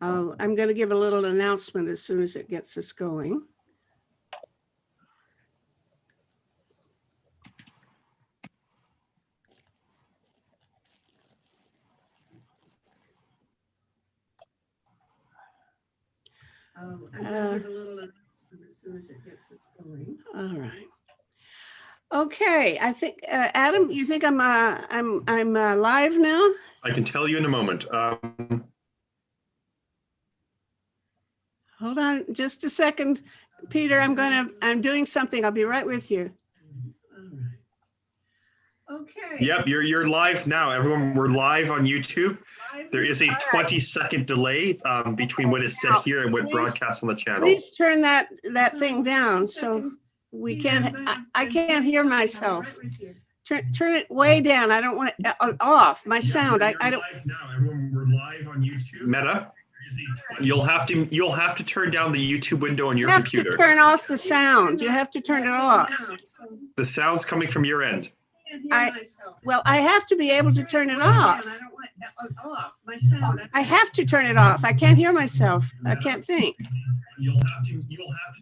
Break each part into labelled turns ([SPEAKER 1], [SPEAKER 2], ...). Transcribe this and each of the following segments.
[SPEAKER 1] I'm going to give a little announcement as soon as it gets us going. I'm going to give a little announcement as soon as it gets us going. All right. Okay, I think Adam, you think I'm live now?
[SPEAKER 2] I can tell you in a moment.
[SPEAKER 1] Hold on just a second, Peter. I'm doing something. I'll be right with you. Okay.
[SPEAKER 2] Yep, you're live now. Everyone, we're live on YouTube. There is a 20-second delay between what is said here and what broadcasts on the channel.
[SPEAKER 1] Please turn that thing down so we can't. I can't hear myself. Turn it way down. I don't want it off. My sound. I don't.
[SPEAKER 2] Live now. Everyone, we're live on YouTube. Metta, you'll have to turn down the YouTube window on your computer.
[SPEAKER 1] You have to turn off the sound. You have to turn it off.
[SPEAKER 2] The sound's coming from your end.
[SPEAKER 1] I have to be able to turn it off. I don't want it off. My sound. I have to turn it off. I can't hear myself. I can't think.
[SPEAKER 2] You'll have to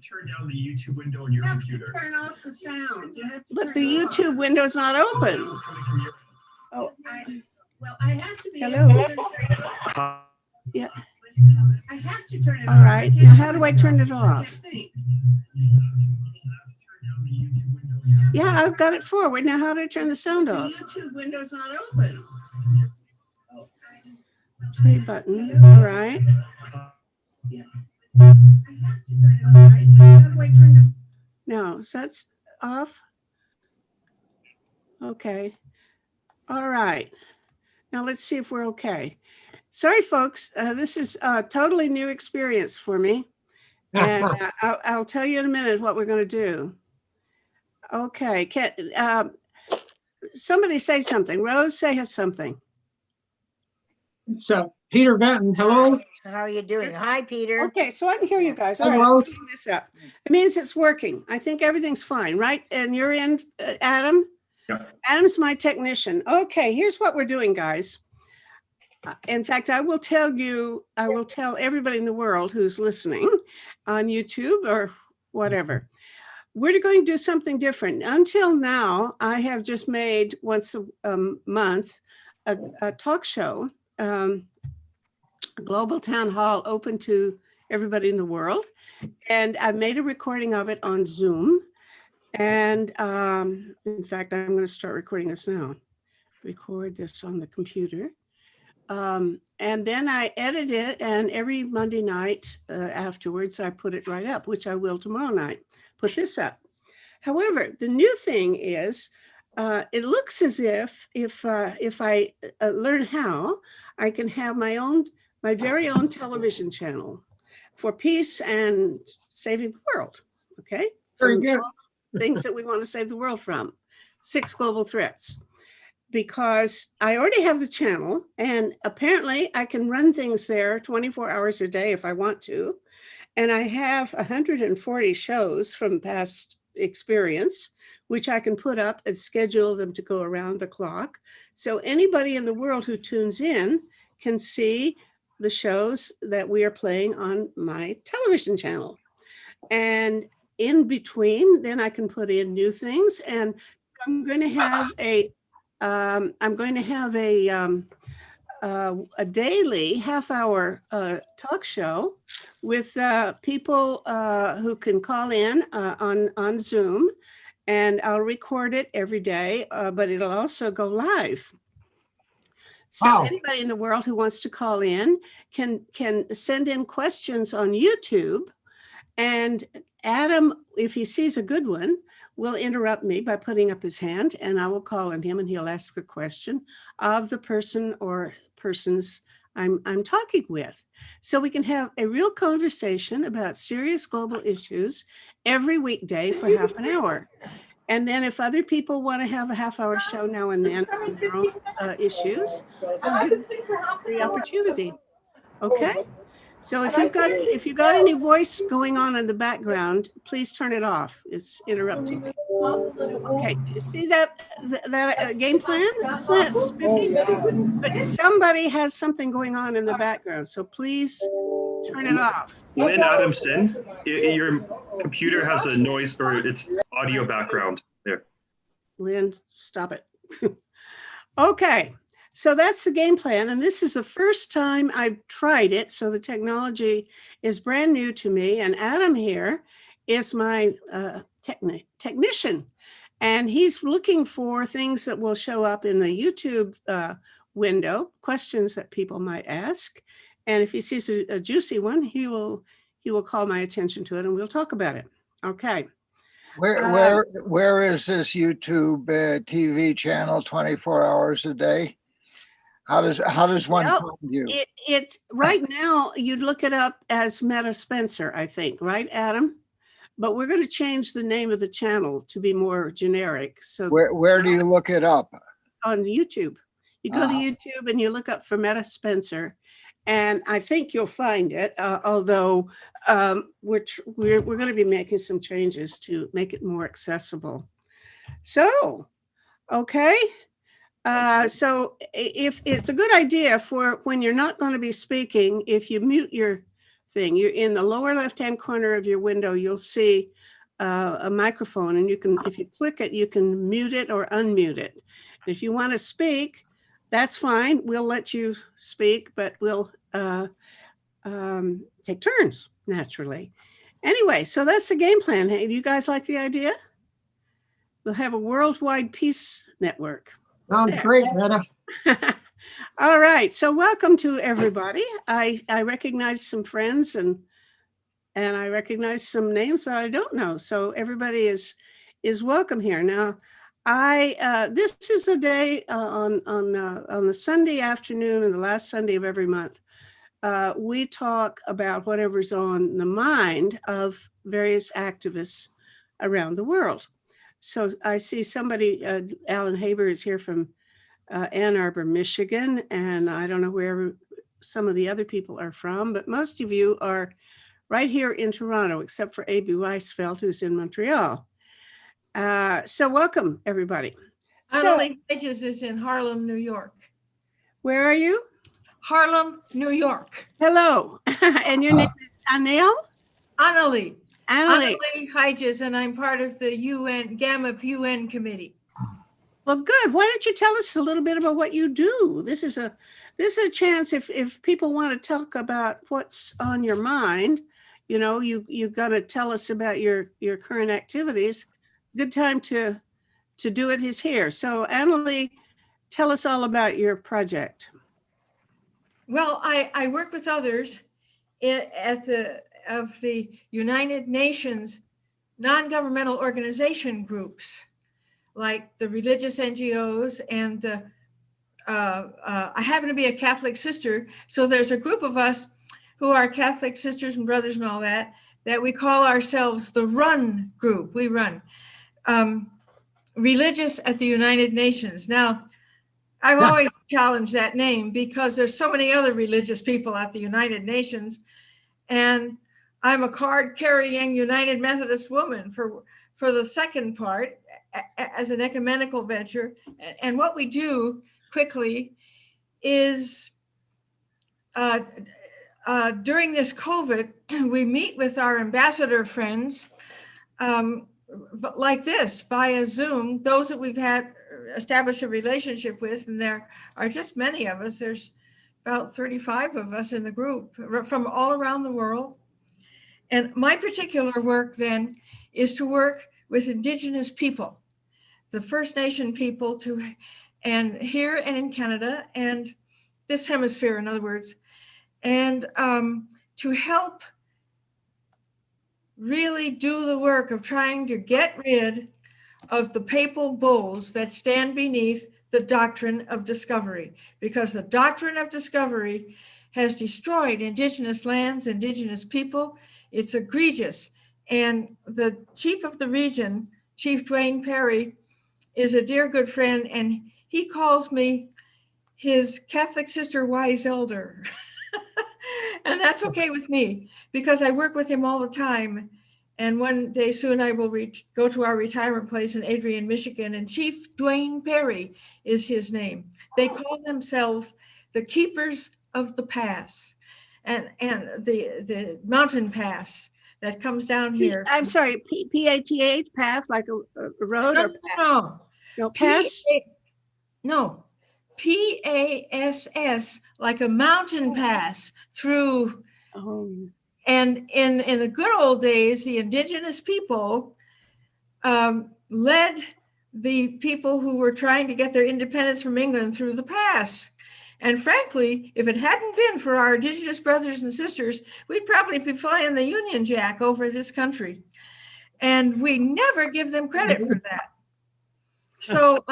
[SPEAKER 2] turn down the YouTube window on your computer.
[SPEAKER 1] Turn off the sound. But the YouTube window's not open. Oh, I have to be. Hello. Yeah. I have to turn it off. All right. Now, how do I turn it off? Yeah, I've got it forward. Now, how do I turn the sound off? The YouTube window's not open. Play button. All right. Yeah. I have to turn it off. How do I turn it? No, so that's off. Okay. All right. Now let's see if we're okay. Sorry, folks. This is a totally new experience for me. And I'll tell you in a minute what we're going to do. Okay. Somebody say something. Rose, say something.
[SPEAKER 3] It's Peter Benton. Hello.
[SPEAKER 4] How are you doing? Hi, Peter.
[SPEAKER 1] Okay, so I can hear you guys. All right, let's clean this up. It means it's working. I think everything's fine, right? And you're in, Adam?
[SPEAKER 2] Yeah.
[SPEAKER 1] Adam's my technician. Okay, here's what we're doing, guys. In fact, I will tell everybody in the world who's listening on YouTube or whatever. We're going to do something different. Until now, I have just made once a month a talk show, a global town hall open to everybody in the world. And I made a recording of it on Zoom. And in fact, I'm going to start recording this now. Record this on the computer. And then I edit it, and every Monday night afterwards, I put it right up, which I will tomorrow night, put this up. However, the new thing is, it looks as if I learn how, I can have my very own television channel for peace and saving the world, okay?
[SPEAKER 3] Very good.
[SPEAKER 1] Things that we want to save the world from, 6 global threats. Because I already have the channel, and apparently I can run things there 24 hours a day if I want to. And I have 140 shows from past experience, which I can put up and schedule them to go around the clock. So anybody in the world who tunes in can see the shows that we are playing on my television channel. And in between, then I can put in new things. And I'm going to have a daily half-hour talk show with people who can call in on Zoom, and I'll record it every day, but it'll also go live. So anybody in the world who wants to call in can send in questions on YouTube, and Adam, if he sees a good one, will interrupt me by putting up his hand, and I will call on him, and he'll ask the question of the person or persons I'm talking with. So we can have a real conversation about serious global issues every weekday for half an hour. And then if other people want to have a half-hour show now and then on their own issues, I'll give them the opportunity. Okay? So if you got any voice going on in the background, please turn it off. It's interrupting me. Okay, you see that game plan? Isn't that spiffy? But somebody has something going on in the background, so please turn it off.
[SPEAKER 2] Lynn Adamson, your computer has a noise or it's audio background there.
[SPEAKER 1] Lynn, stop it. Okay, so that's the game plan. And this is the first time I've tried it. So the technology is brand new to me. And Adam here is my technician. And he's looking for things that will show up in the YouTube window, questions that people might ask. And if he sees a juicy one, he will call my attention to it and we'll talk about it. Okay.
[SPEAKER 5] Where is this YouTube TV channel 24 hours a day? How does one find you?
[SPEAKER 1] It's right now, you'd look it up as Metta Spencer, I think, right, Adam? But we're going to change the name of the channel to be more generic. So
[SPEAKER 5] where do you look it up?
[SPEAKER 1] On YouTube. You go to YouTube and you look up for Metta Spencer, and I think you'll find it. Although we're going to be making some changes to make it more accessible. So, okay. So if it's a good idea for when you're not going to be speaking, if you mute your thing, you're in the lower left-hand corner of your window, you'll see a microphone, and if you click it, you can mute it or unmute it. And if you want to speak, that's fine. We'll let you speak, but we'll take turns naturally. Anyway, so that's the game plan. Hey, do you guys like the idea? We'll have a worldwide peace network.
[SPEAKER 3] Sounds great, Metta.
[SPEAKER 1] All right. So welcome to everybody. I recognize some friends and I recognize some names that I don't know. So everybody is welcome here. Now, this is a day on the Sunday afternoon and the last Sunday of every month. We talk about whatever's on the mind of various activists around the world. So I see somebody, Alan Haber is here from Ann Arbor, Michigan, and I don't know where some of the other people are from, but most of you are right here in Toronto, except for A.B. Weisfeld, who's in Montreal. So welcome, everybody.
[SPEAKER 6] Annalie Hedges is in Harlem, New York.
[SPEAKER 1] Where are you?
[SPEAKER 6] Harlem, New York.
[SPEAKER 1] Hello. And your name is Anil?
[SPEAKER 6] Annalie.
[SPEAKER 1] Annalie
[SPEAKER 6] Hedges, and I'm part of the GAMUP UN committee.
[SPEAKER 1] Well, good. Why don't you tell us a little bit about what you do? This is a chance if people want to talk about what's on your mind, you've got to tell us about your current activities. Good time to do it is here. So Annalie, tell us all about your project.
[SPEAKER 6] Well, I work with others of the United Nations non-governmental organization groups, like the religious NGOs and I happen to be a Catholic sister. So there's a group of us who are Catholic sisters and brothers and all that we call ourselves the RUN group. We run religious at the United Nations. Now, I've always challenged that name because there's so many other religious people at the United Nations. And I'm a card-carrying United Methodist woman for the second part as an ecumenical venture. And what we do quickly is during this COVID, we meet with our ambassador friends like this via Zoom, those that we've had established a relationship with, and there are just many of us. There's about 35 of us in the group from all around the world. And my particular work then is to work with Indigenous people, the First Nation people and here and in Canada and this hemisphere, in other words, and to help really do the work of trying to get rid of the papal bulls that stand beneath the doctrine of discovery, because the doctrine of discovery has destroyed Indigenous lands, Indigenous people. It's egregious. And the chief of the region, Chief Dwayne Perry, is a dear good friend, and he calls me his Catholic sister wise elder. And that's okay with me because I work with him all the time. And one day soon I will go to our retirement place in Adrian, Michigan, and Chief Dwayne Perry is his name. They call themselves the Keepers of the Pass and the mountain pass that comes down here.
[SPEAKER 1] I'm sorry, PATH, path, like a road
[SPEAKER 6] No,
[SPEAKER 1] or
[SPEAKER 6] no,
[SPEAKER 1] no, pass?
[SPEAKER 6] no, PASS, like a mountain pass through.
[SPEAKER 1] Oh,
[SPEAKER 6] And in the good old days, the indigenous people led the people who were trying to get their independence from England through the pass. And frankly, if it hadn't been for our indigenous brothers and sisters, we'd probably be flying the Union Jack over this country. And we never give them credit for that. So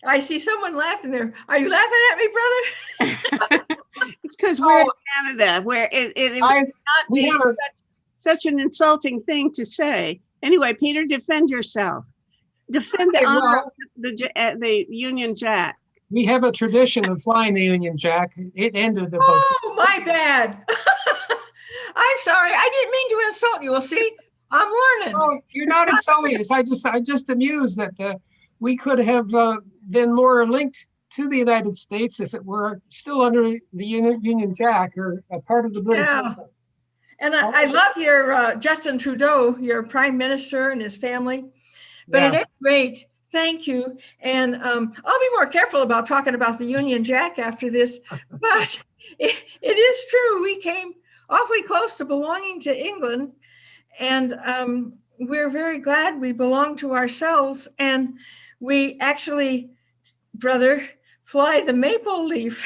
[SPEAKER 6] I see someone laughing there. Are you laughing at me, brother?
[SPEAKER 1] it's because we're in Canada, where it would not
[SPEAKER 3] we
[SPEAKER 1] be
[SPEAKER 3] have a-
[SPEAKER 1] such an insulting thing to say. Anyway, Peter, defend yourself. Defend the
[SPEAKER 3] Okay,
[SPEAKER 1] honor
[SPEAKER 3] well-
[SPEAKER 1] of the Union Jack.
[SPEAKER 3] We have a tradition of flying the Union Jack. It ended about
[SPEAKER 6] Oh, my bad. I'm sorry. I didn't mean to insult you. Well, see, I'm learning.
[SPEAKER 3] Oh, you're not insulting us. I'm just amused that we could have been more linked to the United States if it were still under the Union Jack or a part of the British.
[SPEAKER 6] Yeah.
[SPEAKER 3] Empire.
[SPEAKER 6] And I love your Justin Trudeau, your prime minister and his family. But at
[SPEAKER 3] Yeah.
[SPEAKER 6] any rate, thank you. And I'll be more careful about talking about the Union Jack after this. But it is true. We came awfully close to belonging to England. And we're very glad we belong to ourselves. And we actually, brother, fly the maple leaf.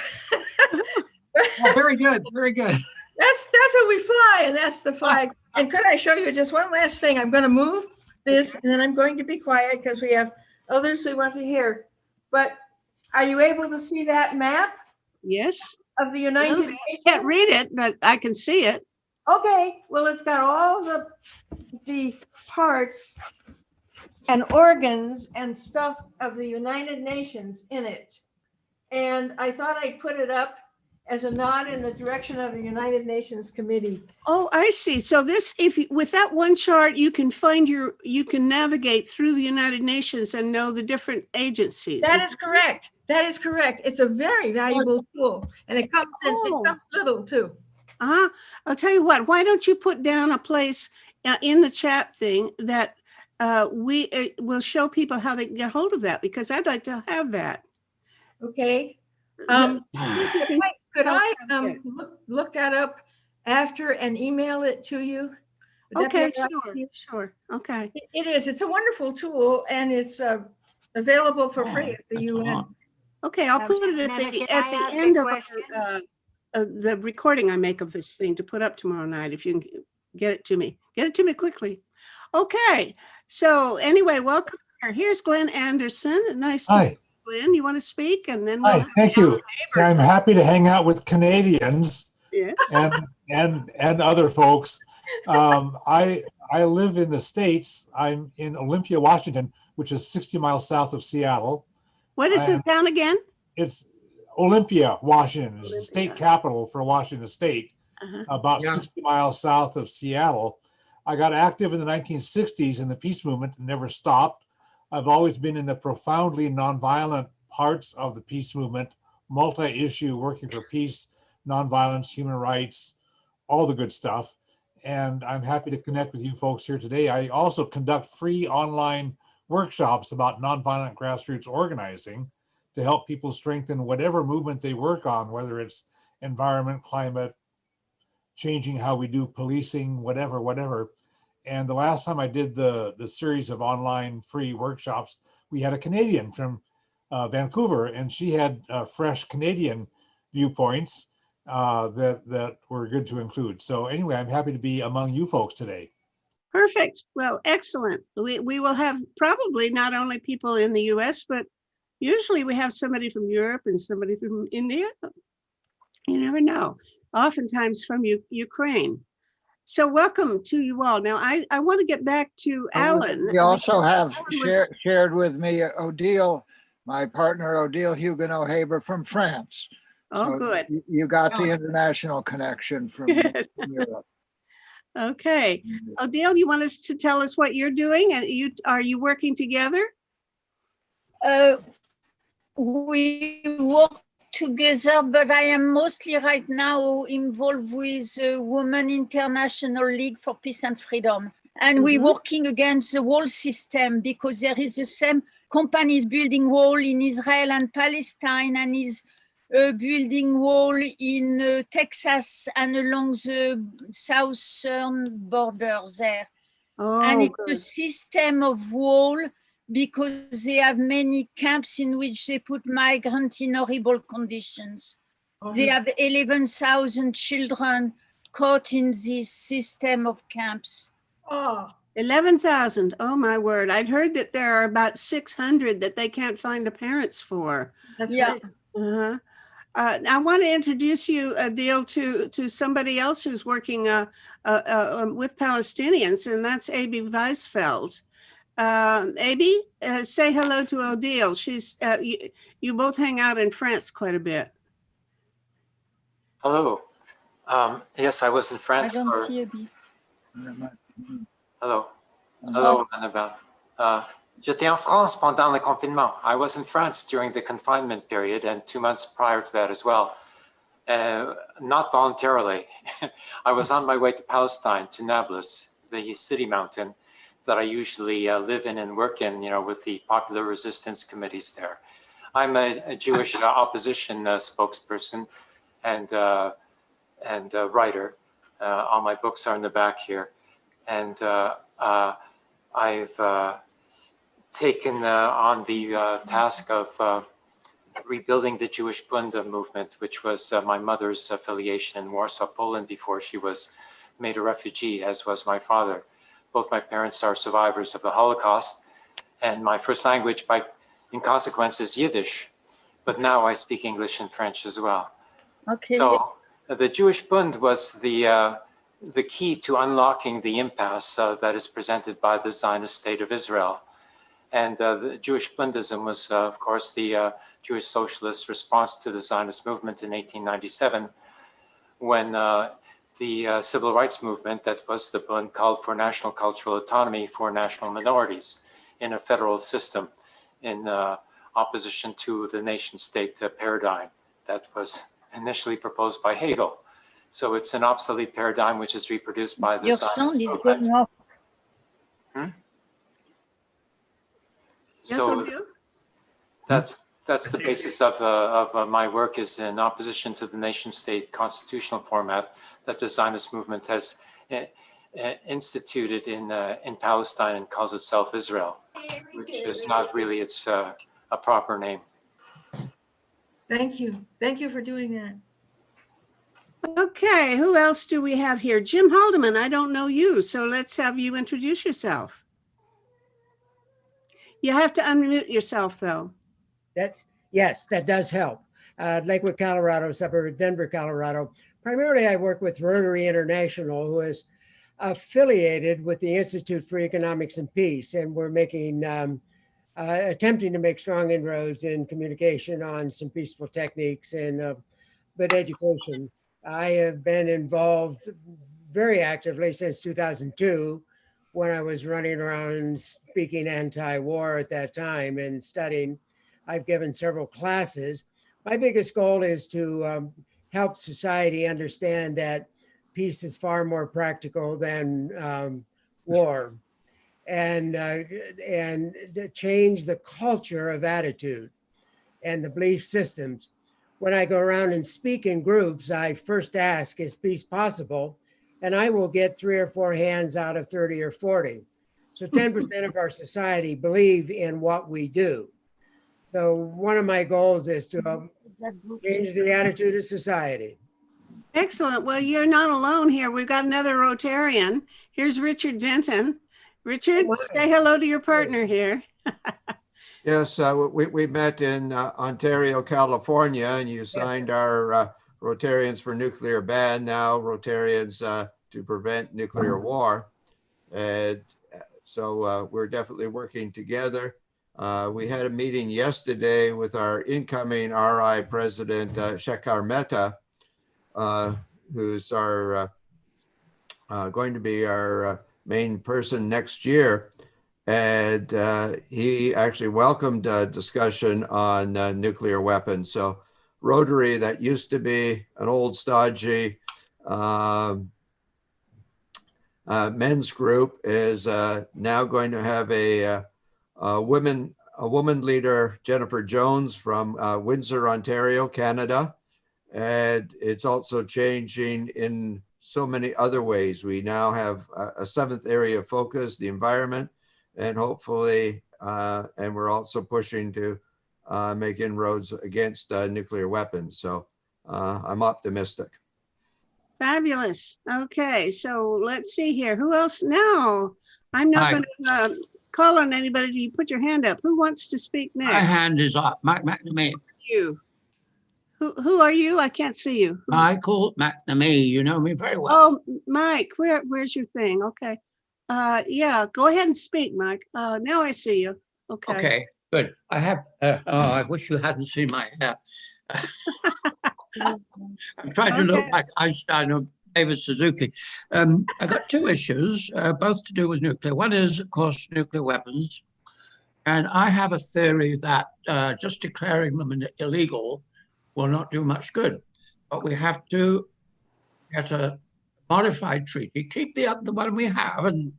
[SPEAKER 3] Oh, very good. Very good.
[SPEAKER 6] That's what we fly, and that's the flag. And could I show you just one last thing? I'm going to move this, and then I'm going to be quiet because we have others we want to hear. But are you able to see that map
[SPEAKER 1] Yes.
[SPEAKER 6] of the United
[SPEAKER 1] I
[SPEAKER 6] Nations?
[SPEAKER 1] can't read it, but I can see it.
[SPEAKER 6] Okay, well, it's got all the parts and organs and stuff of the United Nations in it. And I thought I'd put it up as a nod in the direction of the United Nations Committee.
[SPEAKER 1] Oh, I see. So this, with that one chart, you can you can navigate through the United Nations and know the different agencies.
[SPEAKER 6] That is correct. That is correct. It's a very valuable tool, and it comes little too.
[SPEAKER 1] I'll tell you what. Why don't you put down a place in the chat thing that we will show people how they can get hold of that, because I'd like to have that.
[SPEAKER 6] Okay. Could
[SPEAKER 1] tell us
[SPEAKER 6] I
[SPEAKER 1] how to get it.
[SPEAKER 6] look that up after and email it to you? Would that be
[SPEAKER 1] Okay,
[SPEAKER 6] all right with you?
[SPEAKER 1] sure. Okay.
[SPEAKER 6] It is. It's a wonderful tool, and it's available for free at the UN.
[SPEAKER 1] Okay, I'll put it
[SPEAKER 4] Metta,
[SPEAKER 1] at the
[SPEAKER 4] can I ask a
[SPEAKER 1] end of
[SPEAKER 4] question?
[SPEAKER 1] the recording I make of this thing to put up tomorrow night. If you can get it to me quickly. Okay. So anyway, welcome. Here's Glenn Anderson. Nice to
[SPEAKER 7] Hi.
[SPEAKER 1] see you, Glenn. You want to speak, and then
[SPEAKER 7] Hi, thank you. I'm happy to hang out with Canadians
[SPEAKER 1] Yes.
[SPEAKER 7] and other folks. I live in the States. I'm in Olympia, Washington, which is 60 miles south of Seattle.
[SPEAKER 1] What is it down again?
[SPEAKER 7] It's Olympia, Washington. It's the state capital for Washington State,
[SPEAKER 1] Uh-huh.
[SPEAKER 7] about
[SPEAKER 3] Yeah.
[SPEAKER 7] 60 miles south of Seattle. I got active in the 1960s in the peace movement and never stopped. I've always been in the profoundly nonviolent parts of the peace movement, multi-issue, working for peace, nonviolence, human rights, all the good stuff. And I'm happy to connect with you folks here today. I also conduct free online workshops about nonviolent grassroots organizing to help people strengthen whatever movement they work on, whether it's environment, climate, changing how we do policing, whatever. And the last time I did the series of online free workshops, we had a Canadian from Vancouver, and she had fresh Canadian viewpoints that were good to include. So anyway, I'm happy to be among you folks today.
[SPEAKER 1] Perfect. Well, excellent. We will have probably not only people in the US, but usually we have somebody from Europe and somebody from India. You never know. Oftentimes from Ukraine. So welcome to you all. Now, I want to get back to Alan.
[SPEAKER 5] We also have
[SPEAKER 1] Alan was-
[SPEAKER 5] shared with me Odile, my partner Odile Huguenot Haber from France.
[SPEAKER 1] Oh,
[SPEAKER 5] So
[SPEAKER 1] good.
[SPEAKER 5] you got the international connection from
[SPEAKER 1] Good.
[SPEAKER 5] Europe.
[SPEAKER 1] Okay. Odile, you want us to tell us what you're doing? And are you working together?
[SPEAKER 8] We work together, but I am mostly right now involved with the Women International League for Peace and Freedom. And we're working against the wall system because there is the same companies building wall in Israel and Palestine and is building wall in Texas and along the southern border there. And
[SPEAKER 1] Oh,
[SPEAKER 8] it's a
[SPEAKER 1] good.
[SPEAKER 8] system of wall because they have many camps in which they put migrants in horrible conditions. They have 11,000 children caught in this system of camps.
[SPEAKER 6] Oh,
[SPEAKER 1] 11,000. Oh, my word. I'd heard that there are about 600 that they can't find the parents for.
[SPEAKER 6] that's
[SPEAKER 8] Yeah.
[SPEAKER 6] right.
[SPEAKER 1] Uh-huh. I want to introduce you, Adil, to somebody else who's working with Palestinians, and that's Abi Weisfeld. Abi, say hello to Odile. She's you both hang out in France quite a bit.
[SPEAKER 9] Hello. Yes, I was in
[SPEAKER 8] I
[SPEAKER 9] France
[SPEAKER 8] don't
[SPEAKER 9] for.
[SPEAKER 8] see a bee.
[SPEAKER 9] Hello. Hello, Annabelle. J'étais en France pendant le confinement. I was in France during the confinement period and 2 months prior to that as well. Not voluntarily. I was on my way to Palestine, to Nablus, the city mountain that I usually live in and work in, with the popular resistance committees there. I'm a Jewish opposition spokesperson and writer. All my books are in the back here. And I've taken on the task of rebuilding the Jewish Bund movement, which was my mother's affiliation in Warsaw, Poland, before she was made a refugee, as was my father. Both my parents are survivors of the Holocaust, and my first language, in consequence, is Yiddish. But now I speak English and French as well.
[SPEAKER 8] Okay.
[SPEAKER 9] So the Jewish Bund was the key to unlocking the impasse that is presented by the Zionist state of Israel. And the Jewish Bundism was, of course, the Jewish socialist response to the Zionist movement in 1897, when the civil rights movement that was the Bund called for national cultural autonomy for national minorities in a federal system in opposition to the nation state paradigm that was initially proposed by Hegel. So it's an obsolete paradigm which is reproduced by the
[SPEAKER 8] Your
[SPEAKER 9] Zionist
[SPEAKER 8] sound is
[SPEAKER 9] movement.
[SPEAKER 8] going off.
[SPEAKER 1] Yes,
[SPEAKER 9] So
[SPEAKER 1] Odile?
[SPEAKER 9] that's the basis of my work, is in opposition to the nation state constitutional format that the Zionist movement has instituted in Palestine and calls itself Israel, which is not really its a proper name.
[SPEAKER 6] Thank you. Thank you for doing that.
[SPEAKER 1] Okay, who else do we have here? Jim Haldeman, I don't know you, so let's have you introduce yourself. You have to unmute yourself, though.
[SPEAKER 10] Yes, that does help. Lakewood, Colorado, suburb of Denver, Colorado. Primarily, I work with Rotary International, who is affiliated with the Institute for Economics and Peace, and we're making attempting to make strong inroads in communication on some peaceful techniques and but education. I have been involved very actively since 2002, when I was running around speaking anti-war at that time and studying. I've given several classes. My biggest goal is to help society understand that peace is far more practical than war, and to change the culture of attitude and the belief systems. When I go around and speak in groups, I first ask, is peace possible? And I will get 3 or 4 hands out of 30 or 40. So 10% of our society believe in what we do. So one of my goals is to change the attitude of society.
[SPEAKER 1] Excellent. Well, you're not alone here. We've got another Rotarian. Here's Richard Denton. Richard, say hello to your partner here.
[SPEAKER 11] Yes, we met in Ontario, California, and you signed our Rotarians for Nuclear Ban, now Rotarians to Prevent Nuclear War. And so we're definitely working together. We had a meeting yesterday with our incoming RI president, Shekhar Metta, who's our going to be our main person next year. And he actually welcomed a discussion on nuclear weapons. So Rotary, that used to be an old stodgy men's group, is now going to have a woman leader, Jennifer Jones from Windsor, Ontario, Canada. And it's also changing in so many other ways. We now have a seventh area of focus, the environment, and hopefully, and we're also pushing to make inroads against nuclear weapons. So I'm optimistic.
[SPEAKER 1] Fabulous. Okay, so let's see here. Who else now? I'm not going to call on anybody. You put your hand up. Who wants to speak next?
[SPEAKER 12] My hand is up. Mike McNamee.
[SPEAKER 1] You. Who are you? I can't see you.
[SPEAKER 12] Michael McNamee. You know me very well.
[SPEAKER 1] Oh, Mike, where's your thing? Okay. Yeah, go ahead and speak, Mike. Now I see you. Okay.
[SPEAKER 12] Okay, good. I have, I wish you hadn't seen my hair. I'm trying to look like Einstein or David Suzuki. I got two issues, both to do with nuclear. One is, of course, nuclear weapons. And I have a theory that just declaring them illegal will not do much good. But we have to get a modified treaty, keep the one we have, and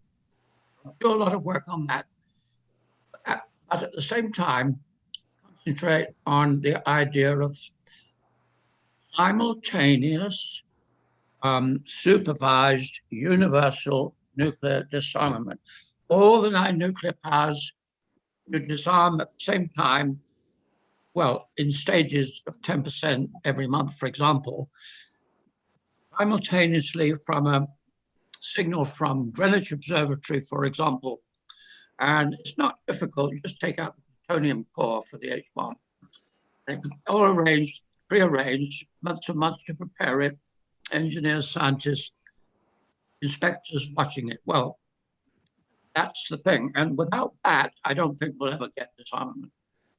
[SPEAKER 12] do a lot of work on that. But at the same time, concentrate on the idea of simultaneous, supervised, universal nuclear disarmament. All the 9 nuclear powers should disarm at the same time, well, in stages of 10% every month, for example, simultaneously from a signal from Greenwich Observatory, for example. And it's not difficult. You just take out the plutonium core for the H-bomb. All arranged, prearranged, months and months to prepare it, engineers, scientists, inspectors watching it. Well, that's the thing. And without that, I don't think we'll ever get disarmament.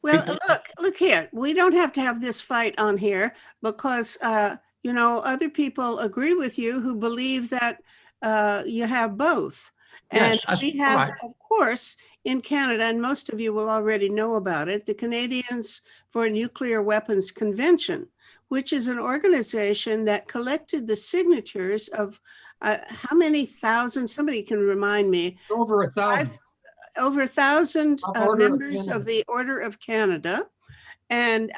[SPEAKER 1] Well, look here. We don't have to have this fight on here because, you know, other people agree with you who believe that you have both. And
[SPEAKER 12] Yes,
[SPEAKER 1] we have,
[SPEAKER 12] right.
[SPEAKER 1] of course, in Canada, and most of you will already know about it, the Canadians for Nuclear Weapons Convention, which is an organization that collected the signatures of how many thousand, somebody can remind me.
[SPEAKER 3] Over 1,000.
[SPEAKER 1] Over 1,000 members of the Order of Canada. And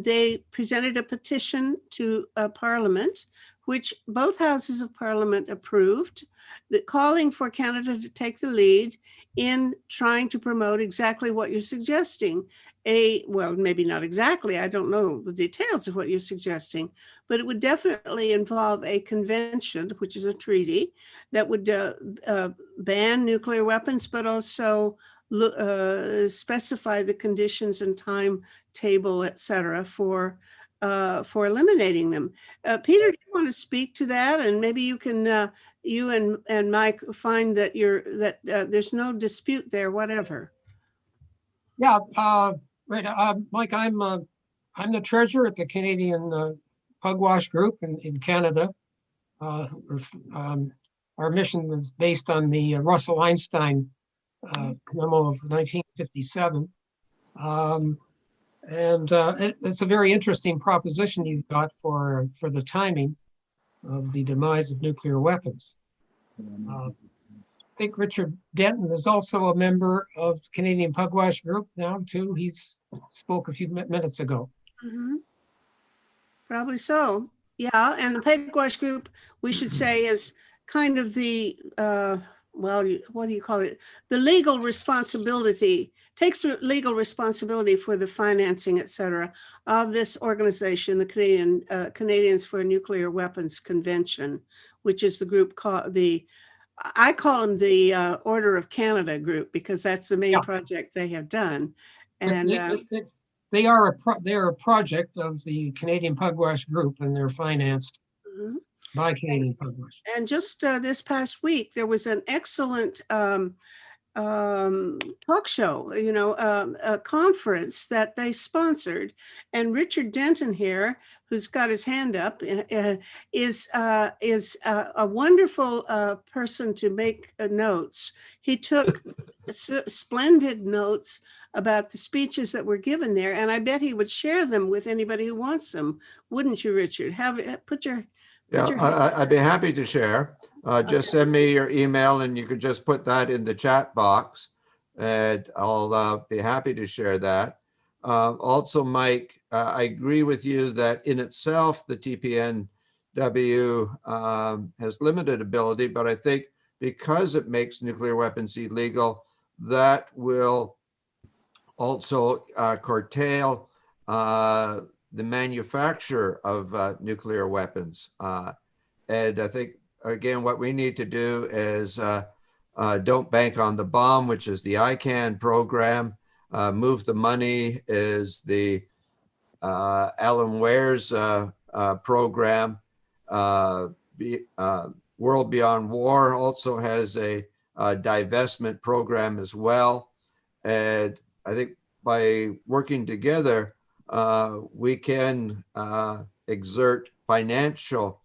[SPEAKER 1] they presented a petition to Parliament, which both houses of Parliament approved, that calling for Canada to take the lead in trying to promote exactly what you're suggesting. Well, maybe not exactly, I don't know the details of what you're suggesting, but it would definitely involve a convention, which is a treaty, that would ban nuclear weapons, but also specify the conditions and timetable, et cetera, for eliminating them. Peter, do you want to speak to that? And maybe you can, you and Mike find that there's no dispute there, whatever.
[SPEAKER 3] Yeah, right. Mike, I'm the treasurer at the Canadian Pugwash Group in Canada. Our mission is based on the Russell Einstein memo of 1957. It's a very interesting proposition you've got for the timing of the demise of nuclear weapons. I think Richard Denton is also a member of Canadian Pugwash Group now too. He's spoke a few minutes ago.
[SPEAKER 1] Mm-hmm. Probably so. Yeah, and the Pugwash Group, we should say, is kind of the well, what do you call it? The legal responsibility, takes legal responsibility for the financing, et cetera, of this organization, the Canadians for Nuclear Weapons Convention, which is the group called I call them the Order of Canada group because that's the main project they have done. And
[SPEAKER 3] they're a project of the Canadian Pugwash Group, and they're financed by Canadian Pugwash.
[SPEAKER 1] And just this past week, there was an excellent talk show, a conference that they sponsored. And Richard Denton here, who's got his hand up, is a wonderful person to make notes. He took splendid notes about the speeches that were given there, and I bet he would share them with anybody who wants them. Wouldn't you, Richard? Put your
[SPEAKER 11] I'd be happy to share. Just send me your email and you could just put that in the chat box and I'll be happy to share that. Also, Mike, I agree with you that in itself, the TPNW has limited ability, but I think because it makes nuclear weapons illegal, that will also curtail the manufacture of nuclear weapons. And I think, again, what we need to do is don't bank on the bomb, which is the ICANN program. Move the money is the Alan Ware's program. World Beyond War also has a divestment program as well. And I think by working together, we can exert financial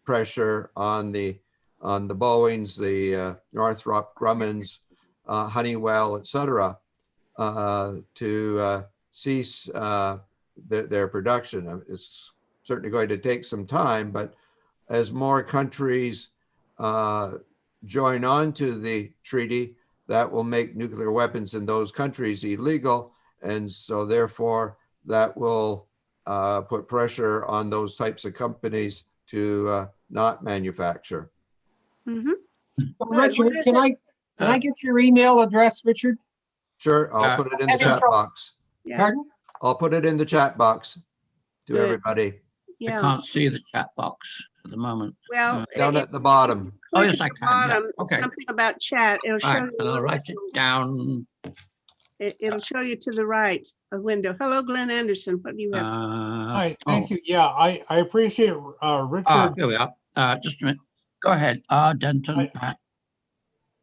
[SPEAKER 11] pressure on the Boeings, the Northrop Grummons, Honeywell, etc., to cease their production. It's certainly going to take some time, but as more countries join on to the treaty, that will make nuclear weapons in those countries illegal. And so therefore that will put pressure on those types of companies to not manufacture.
[SPEAKER 1] Mm-hmm.
[SPEAKER 3] Richard, can I get your email address, Richard?
[SPEAKER 11] Sure, I'll put it in the chat box.
[SPEAKER 1] Yeah.
[SPEAKER 3] Pardon?
[SPEAKER 11] I'll put it in the chat box to
[SPEAKER 1] Good.
[SPEAKER 11] everybody.
[SPEAKER 1] Yeah.
[SPEAKER 12] I can't see the chat box at the moment.
[SPEAKER 1] Well,
[SPEAKER 11] Down at the bottom.
[SPEAKER 12] Oh, yes, I
[SPEAKER 1] at the
[SPEAKER 12] can. Yeah.
[SPEAKER 1] bottom,
[SPEAKER 12] Okay.
[SPEAKER 1] something about chat. It'll show
[SPEAKER 12] Right,
[SPEAKER 1] you.
[SPEAKER 12] and I'll write it down.
[SPEAKER 1] It'll show you to the right, a window. Hello, Glenn Anderson. What do you have?
[SPEAKER 7] Hi, thank you. Yeah, I appreciate Richard.
[SPEAKER 12] Here we are. Just a minute. Go ahead. Denton.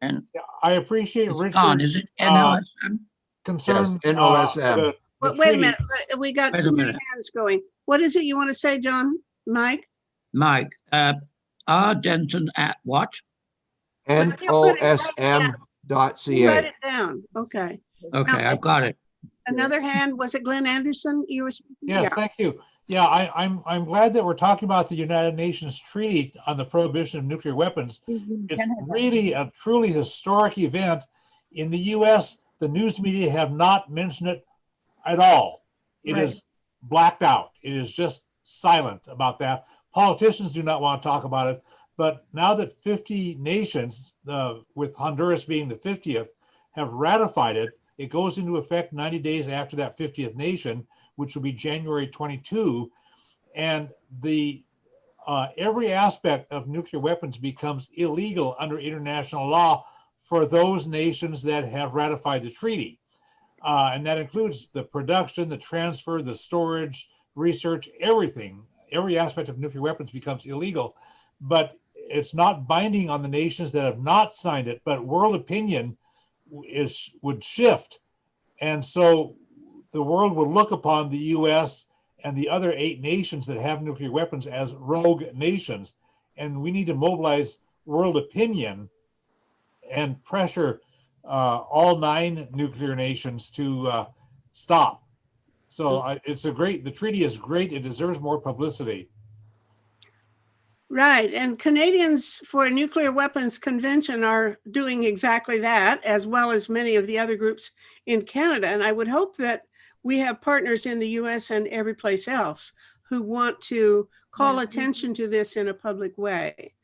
[SPEAKER 12] And
[SPEAKER 7] Yeah, I appreciate
[SPEAKER 12] it's
[SPEAKER 7] Richard.
[SPEAKER 12] gone. Is it NOSM?
[SPEAKER 11] Yes,
[SPEAKER 7] Concern.
[SPEAKER 11] NOSM.
[SPEAKER 1] Wait a minute. We got
[SPEAKER 12] Wait a
[SPEAKER 1] two
[SPEAKER 12] minute.
[SPEAKER 1] hands going. What is it you want to say, John? Mike?
[SPEAKER 12] Mike, Denton at what?
[SPEAKER 11] NOSM.ca.
[SPEAKER 1] Write it down. Okay.
[SPEAKER 12] Okay,
[SPEAKER 1] Now,
[SPEAKER 12] I've got it.
[SPEAKER 1] another hand. Was it Glenn Anderson? You were speaking?
[SPEAKER 7] Yes,
[SPEAKER 1] Yeah.
[SPEAKER 7] thank you. Yeah, I'm glad that we're talking about the United Nations Treaty on the Prohibition of Nuclear Weapons. It's really a truly historic event. In the US, the news media have not mentioned it at all. It is blacked out. It is just silent about that. Politicians do not want to talk about it. But now that 50 nations, with Honduras being the 50th, have ratified it, it goes into effect 90 days after that 50th nation, which will be January 22. And the every aspect of nuclear weapons becomes illegal under international law for those nations that have ratified the treaty. And that includes the production, the transfer, the storage, research, everything. Every aspect of nuclear weapons becomes illegal. But it's not binding on the nations that have not signed it, but world opinion would shift. And so the world would look upon the US and the other 8 nations that have nuclear weapons as rogue nations. And we need to mobilize world opinion and pressure all 9 nuclear nations to stop. So the treaty is great. It deserves more publicity.
[SPEAKER 1] Right. And Canadians for Nuclear Weapons Convention are doing exactly that, as well as many of the other groups in Canada. And I would hope that we have partners in the US and every place else who want to call attention to this in a public way.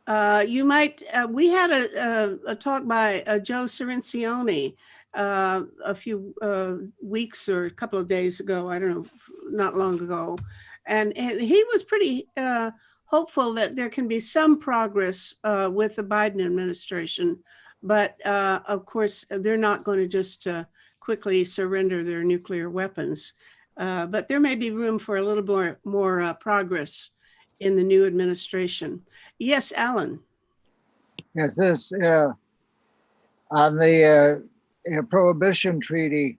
[SPEAKER 1] We had a talk by Joe Cirincione a few weeks or a couple of days ago, I don't know, not long ago. And he was pretty hopeful that there can be some progress with the Biden administration. But of course, they're not going to just quickly surrender their nuclear weapons. But there may be room for a little more progress in the new administration. Yes, Alan.
[SPEAKER 5] Yes, this On the Prohibition Treaty,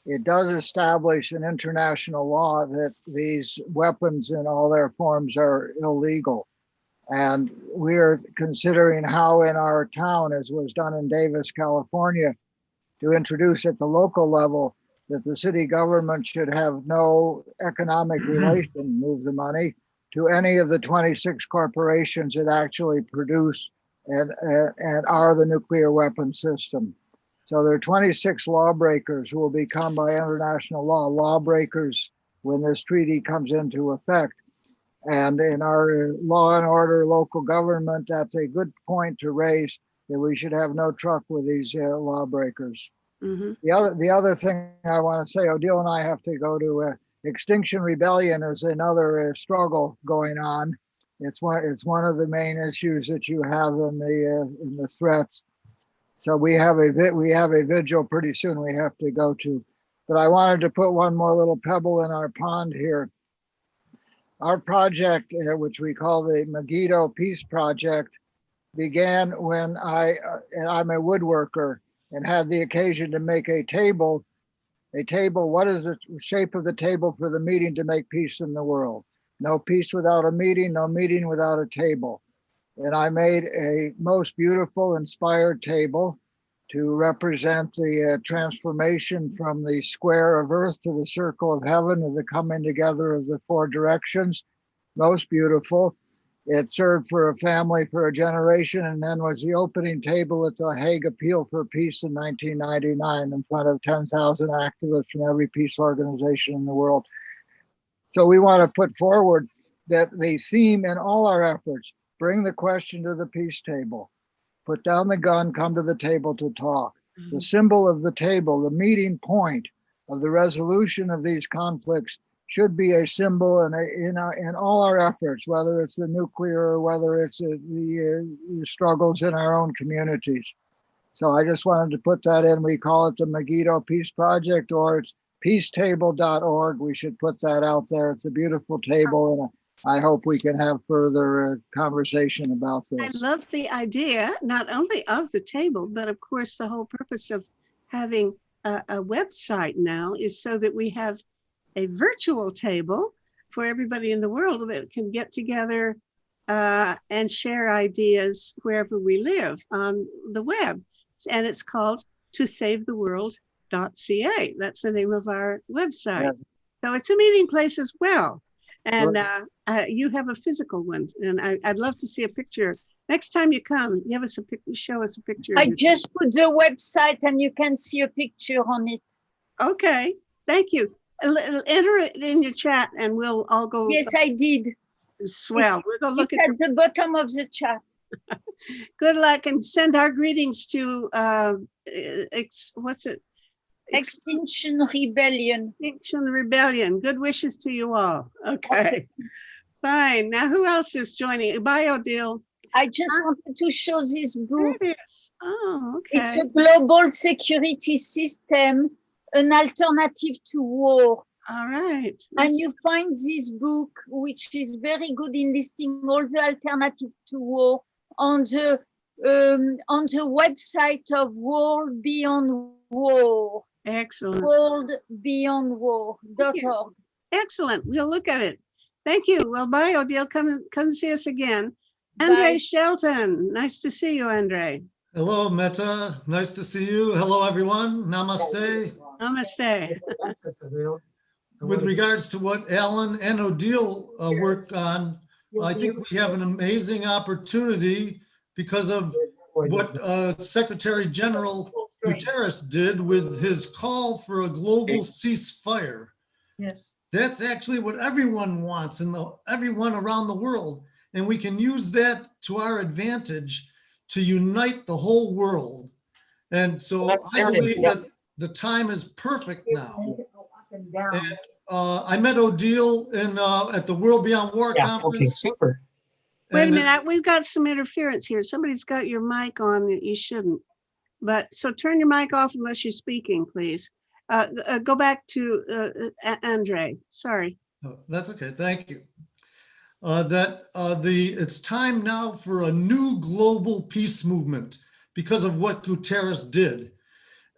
[SPEAKER 5] it does establish an international law that these weapons in all their forms are illegal. And we're considering how in our town, as was done in Davis, California, to introduce at the local level that the city government should have no economic relation, move the money, to any of the 26 corporations that actually produce and are the nuclear weapon system. So there are 26 lawbreakers who will become, by international law, lawbreakers when this treaty comes into effect. And in our law and order local government, that's a good point to raise, that we should have no truck with these lawbreakers.
[SPEAKER 1] Mm-hmm.
[SPEAKER 5] The other thing I want to say, Odile and I have to go to Extinction Rebellion is another struggle going on. It's one of the main issues that you have in the threats. So we have a vigil pretty soon we have to go to. But I wanted to put one more little pebble in our pond here. Our project, which we call the Megiddo Peace Project, began when I'm a woodworker and had the occasion to make a table. A table, what is the shape of the table for the meeting to make peace in the world? No peace without a meeting, no meeting without a table. And I made a most beautiful, inspired table to represent the transformation from the square of earth to the circle of heaven, of the coming together of the four directions. Most beautiful. It served for a family for a generation, and then was the opening table at the Hague Appeal for Peace in 1999 in front of 10,000 activists from every peace organization in the world. So we want to put forward that the theme in all our efforts, bring the question to the peace table, put down the gun, come to the table to talk. Mm-hmm. The symbol of the table, the meeting point of the resolution of these conflicts should be a symbol in all our efforts, whether it's the nuclear or whether it's the struggles in our own communities. So I just wanted to put that in. We call it the Megiddo Peace Project, or it's peacetable.org. We should put that out there. It's a beautiful table, and I hope we can have further conversation about this.
[SPEAKER 1] I love the idea, not only of the table, but of course the whole purpose of having a website now is so that we have a virtual table for everybody in the world that can get together and share ideas wherever we live on the web. And it's called tosavetheworld.ca. That's the name of our website. Yeah. So it's a meeting place as well. And you have a physical one, and I'd love to see a picture. Next time you come, give us a picture, show us a picture.
[SPEAKER 8] I just put the website and you can see a picture on it.
[SPEAKER 1] Okay, thank you. Enter it in your chat and we'll all go.
[SPEAKER 8] Yes, I did.
[SPEAKER 1] Swell. We'll go look
[SPEAKER 8] at the bottom of the chat.
[SPEAKER 1] Good luck, and send our greetings to what's it?
[SPEAKER 8] Extinction Rebellion.
[SPEAKER 1] Extinction Rebellion. Good wishes to you all. Okay. Fine. Now, who else is joining? Bye, Odile.
[SPEAKER 8] I just wanted to show this book.
[SPEAKER 1] There it is. Oh, okay.
[SPEAKER 8] It's a global security system, an alternative to war.
[SPEAKER 1] All right.
[SPEAKER 8] And you find this book, which is very good in listing all the alternatives to war, on the website of World Beyond War.
[SPEAKER 1] Excellent.
[SPEAKER 8] worldbeyondwar.org.
[SPEAKER 1] Excellent. We'll look at it. Thank you. Well, bye, Odile. Come see us again. Andre Shelton. Nice to see you, Andre.
[SPEAKER 13] Hello, Metta. Nice to see you. Hello, everyone. Namaste.
[SPEAKER 1] Namaste.
[SPEAKER 13] With regards to what Alan and Odile worked on, I think we have an amazing opportunity because of what Secretary General Guterres did with his call for a global ceasefire.
[SPEAKER 6] Yes.
[SPEAKER 13] That's actually what everyone wants and everyone around the world. And we can use that to our advantage to unite the whole world. And so I believe that the time is perfect now. And I met Odile at the World Beyond War conference.
[SPEAKER 3] Okay, super.
[SPEAKER 1] Wait a minute, we've got some interference here. Somebody's got your mic on that you shouldn't. But so turn your mic off unless you're speaking, please. Go back to Andre. Sorry.
[SPEAKER 13] Oh, that's okay. Thank you. It's time now for a new global peace movement because of what Guterres did.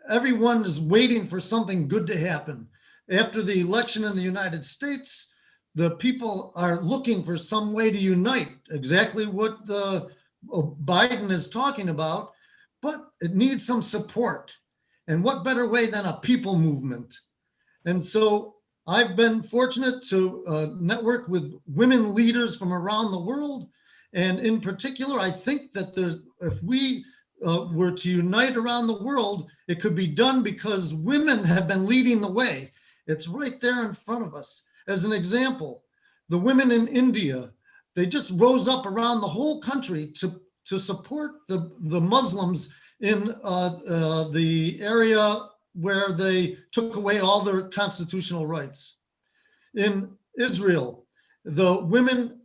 [SPEAKER 13] Everyone is waiting for something good to happen. After the election in the United States, the people are looking for some way to unite, exactly what Biden is talking about, but it needs some support. And what better way than a people movement? And so I've been fortunate to network with women leaders from around the world. And in particular, I think that if we were to unite around the world, it could be done because women have been leading the way. It's right there in front of us. As an example, the women in India, they just rose up around the whole country to support the Muslims in the area where they took away all their constitutional rights. In Israel, the women,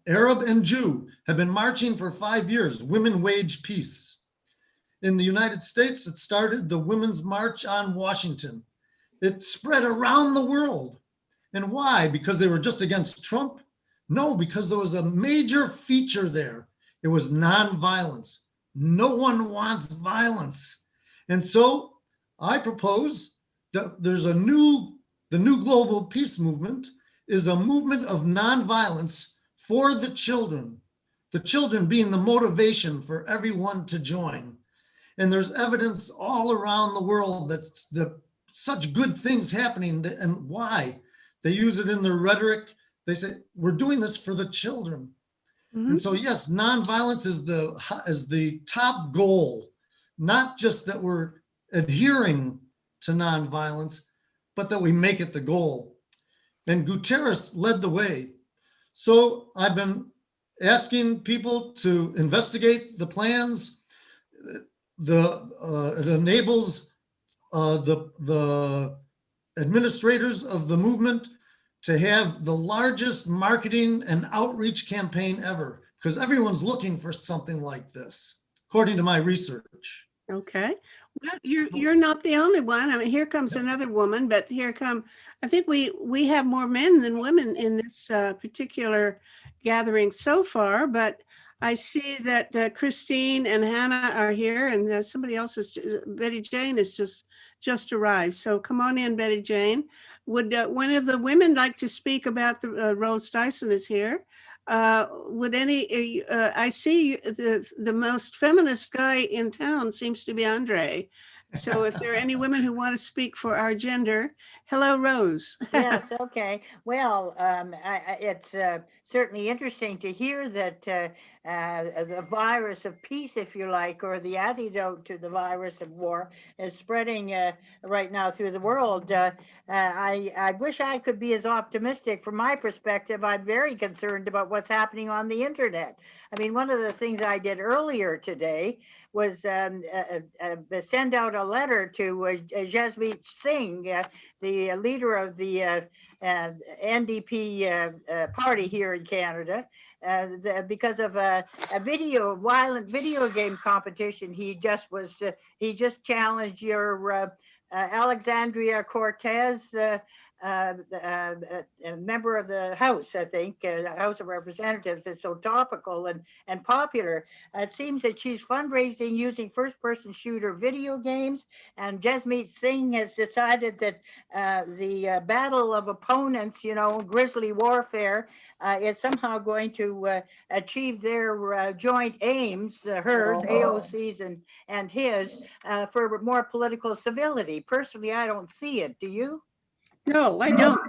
[SPEAKER 13] Arab and Jew, have been marching for 5 years, Women Wage Peace. In the United States, it started the Women's March on Washington. It spread around the world. And why? Because they were just against Trump? No, because there was a major feature there. It was nonviolence. No one wants violence. And so I propose that there's the new global peace movement is a movement of nonviolence for the children being the motivation for everyone to join. And there's evidence all around the world that's such good things happening. And why? They use it in their rhetoric. They say, we're doing this for the children. Mm-hmm. And so, yes, nonviolence is the top goal, not just that we're adhering to nonviolence, but that we make it the goal. And Guterres led the way. So I've been asking people to investigate the plans. It enables the administrators of the movement to have the largest marketing and outreach campaign ever, because everyone's looking for something like this, according to my research.
[SPEAKER 1] Okay. Well, you're not the only one. I mean, here comes another woman, but I think we have more men than women in this particular gathering so far, but I see that Christine and Hannah are here, and somebody else Betty Jane has just arrived. So come on in, Betty Jane. Would one of the women like to speak about the Rose Dyson is here? Would any? I see the most feminist guy in town seems to be Andre. So if there are any women who want to speak for our gender, hello, Rose.
[SPEAKER 4] Yes, okay. Well, it's certainly interesting to hear that the virus of peace, if you like, or the antidote to the virus of war is spreading right now through the world. I wish I could be as optimistic. From my perspective, I'm very concerned about what's happening on the internet. I mean, one of the things I did earlier today was send out a letter to Jasmeet Singh, the leader of the NDP party here in Canada, because of a violent video game competition. He just challenged your Alexandria Cortez, a member of the House, I think, House of Representatives. It's so topical and popular. It seems that she's fundraising using first-person shooter video games, and Jasmeet Singh has decided that the battle of opponents, grisly warfare, is somehow going to achieve their joint aims, hers, AOC's, and his, for more political civility. Personally, I don't see it. Do you?
[SPEAKER 1] No, I don't.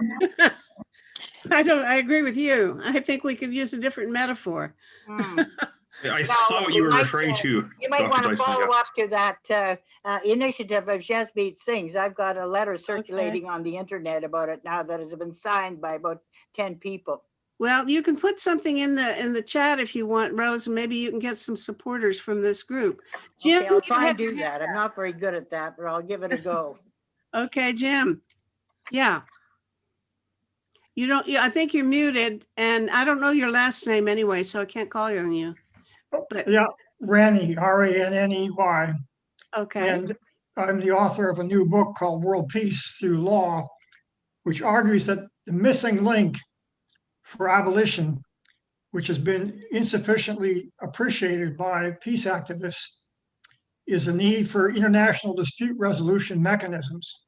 [SPEAKER 1] I agree with you. I think we could use a different metaphor.
[SPEAKER 2] I saw what you were referring to.
[SPEAKER 4] You might want to follow up to that initiative of Jasmeet Singh's. I've got a letter circulating on the internet about it now that has been signed by about 10 people.
[SPEAKER 1] Well, you can put something in the chat if you want, Rose, and maybe you can get some supporters from this group. Jim,
[SPEAKER 4] okay, I'll try and do that. I'm not very good at that, but I'll give it a go.
[SPEAKER 1] Okay, Jim. Yeah. I think you're muted, and I don't know your last name anyway, so I can't call on you. But
[SPEAKER 14] yeah, Ranney, R-A-N-N-E-Y.
[SPEAKER 1] Okay.
[SPEAKER 14] And I'm the author of a new book called World Peace Through Law, which argues that the missing link for abolition, which has been insufficiently appreciated by peace activists, is the need for international dispute resolution mechanisms.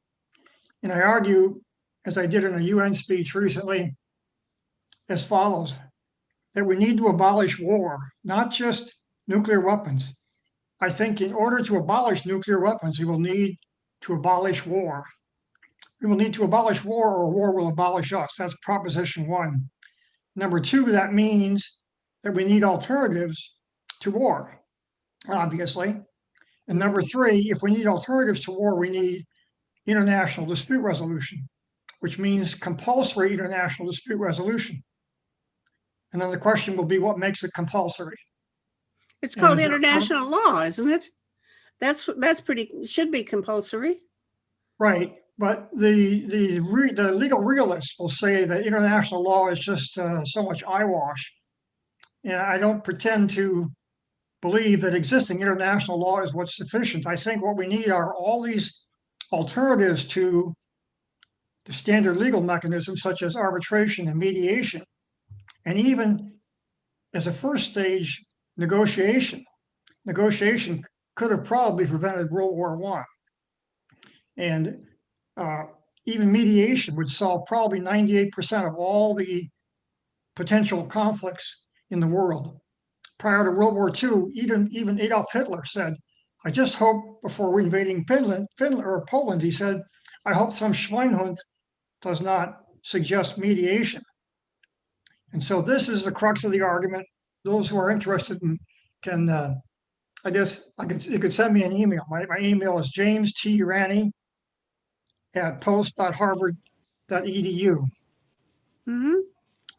[SPEAKER 14] And I argue, as I did in a UN speech recently, as follows, that we need to abolish war, not just nuclear weapons. I think in order to abolish nuclear weapons, we will need to abolish war. We will need to abolish war or war will abolish us. That's proposition one. Number two, that means that we need alternatives to war, obviously. And number three, if we need alternatives to war, we need international dispute resolution, which means compulsory international dispute resolution. And then the question will be, what makes it compulsory?
[SPEAKER 1] It's called international law, isn't it? That's pretty, should be compulsory.
[SPEAKER 14] Right, but the legal realists will say that international law is just so much eyewash. And I don't pretend to believe that existing international law is what's sufficient. I think what we need are all these alternatives to the standard legal mechanisms such as arbitration and mediation, and even as a first stage negotiation. Negotiation could have probably prevented World War I. And even mediation would solve probably 98% of all the potential conflicts in the world. Prior to World War II, even Adolf Hitler said, I just hope before invading Finland or Poland, he said, I hope some Schweinhund does not suggest mediation. And so this is the crux of the argument. Those who are interested can, I guess you could send me an email. My email is james.t.rani@post.harvard.edu.
[SPEAKER 1] Mm-hmm.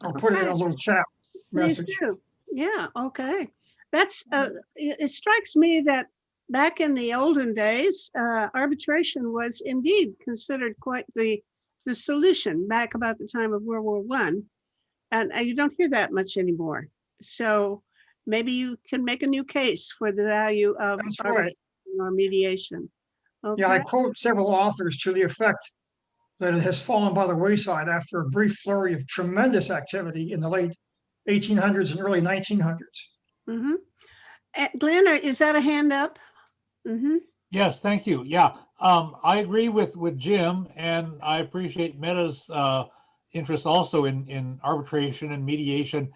[SPEAKER 14] I'll put it in a little chat message.
[SPEAKER 1] Please do. Yeah, okay. That's, it strikes me that back in the olden days, arbitration was indeed considered quite the solution back about the time of World War I. And you don't hear that much anymore. So maybe you can make a new case for the value of arbitration or mediation. Okay.
[SPEAKER 14] Yeah, I quote several authors to the effect that it has fallen by the wayside after a brief flurry of tremendous activity in the late 1800s and early 1900s.
[SPEAKER 1] Mm-hmm. Glenn, is that a hand up? Mm-hmm.
[SPEAKER 7] Yes, thank you. Yeah, I agree with Jim, and I appreciate Metta's interest also in arbitration and mediation.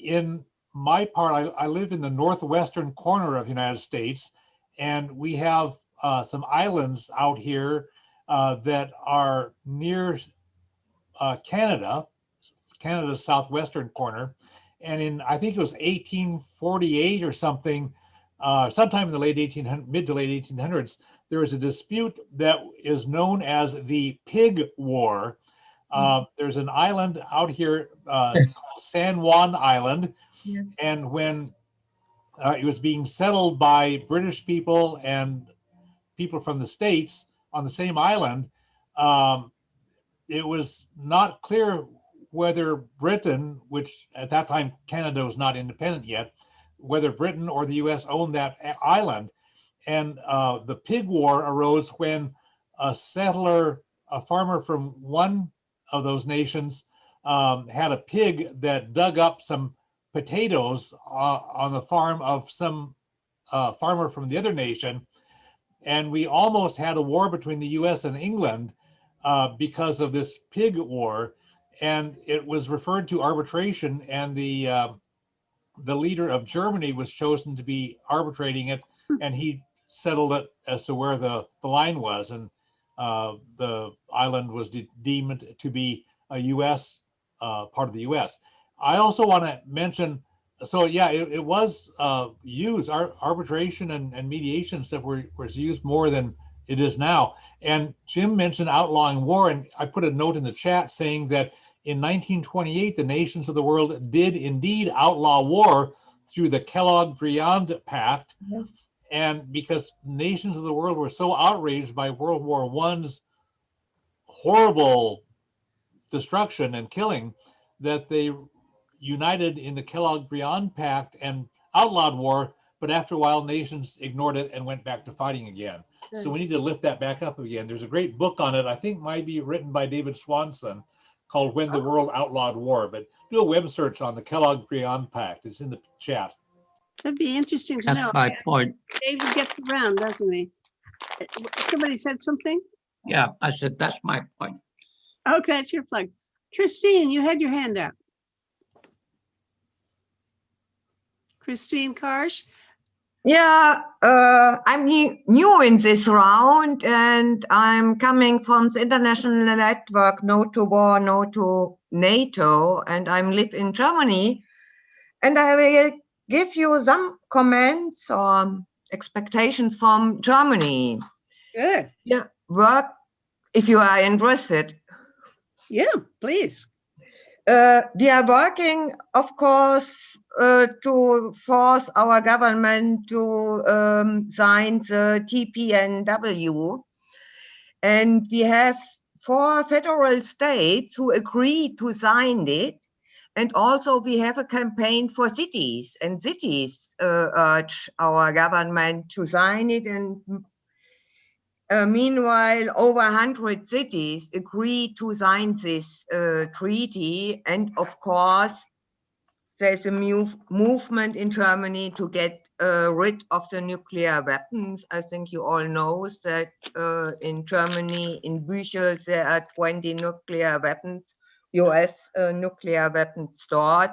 [SPEAKER 7] In my part, I live in the northwestern corner of the United States, and we have some islands out here that are near Canada's southwestern corner. And in, I think it was 1848 or something, sometime in the mid to late 1800s, there was a dispute that is known as the Pig War. There's an island out here called San Juan Island.
[SPEAKER 6] Yes.
[SPEAKER 7] And when it was being settled by British people and people from the States on the same island, it was not clear whether Britain, which at that time Canada was not independent yet, whether Britain or the US owned that island. And the Pig War arose when a settler, a farmer from one of those nations, had a pig that dug up some potatoes on the farm of some farmer from the other nation. And we almost had a war between the US and England because of this pig war. And it was referred to arbitration, and the leader of Germany was chosen to be arbitrating it, and he settled it as to where the line was, and the island was deemed to be a US part of the US. I also want to mention, so yeah, it was used, arbitration and mediation stuff was used more than it is now. And Jim mentioned outlawing war, and I put a note in the chat saying that in 1928, the nations of the world did indeed outlaw war through the Kellogg-Briand Pact.
[SPEAKER 6] Yes.
[SPEAKER 7] And because nations of the world were so outraged by World War I's horrible destruction and killing that they united in the Kellogg-Briand Pact and outlawed war, but after a while nations ignored it and went back to fighting again. So we need to lift that back up again. There's a great book on it, I think might be written by David Swanson, called When the World Outlawed War, but do a web search on the Kellogg-Briand Pact. It's in the chat.
[SPEAKER 1] That'd be interesting to
[SPEAKER 12] That's
[SPEAKER 1] know.
[SPEAKER 12] my point.
[SPEAKER 1] David gets around, doesn't he? Somebody said something?
[SPEAKER 12] Yeah, I said, that's my point.
[SPEAKER 1] Okay, that's your plug. Christine, you had your hand up. Christine Karsh.
[SPEAKER 15] Yeah, I'm new in this round, and I'm coming from the international network No to War, No to NATO, and I live in Germany. And I will give you some comments or expectations from Germany.
[SPEAKER 1] Good.
[SPEAKER 15] Yeah, work if you are interested.
[SPEAKER 1] Yeah, please.
[SPEAKER 15] We are working, of course, to force our government to sign the TPNW. And we have 4 federal states who agreed to sign it. And also we have a campaign for cities, and cities urge our government to sign it. And meanwhile, over 100 cities agreed to sign this treaty. And of course, there's a movement in Germany to get rid of the nuclear weapons. I think you all know that in Germany, in Büchel, there are 20 nuclear weapons, US nuclear weapons stored,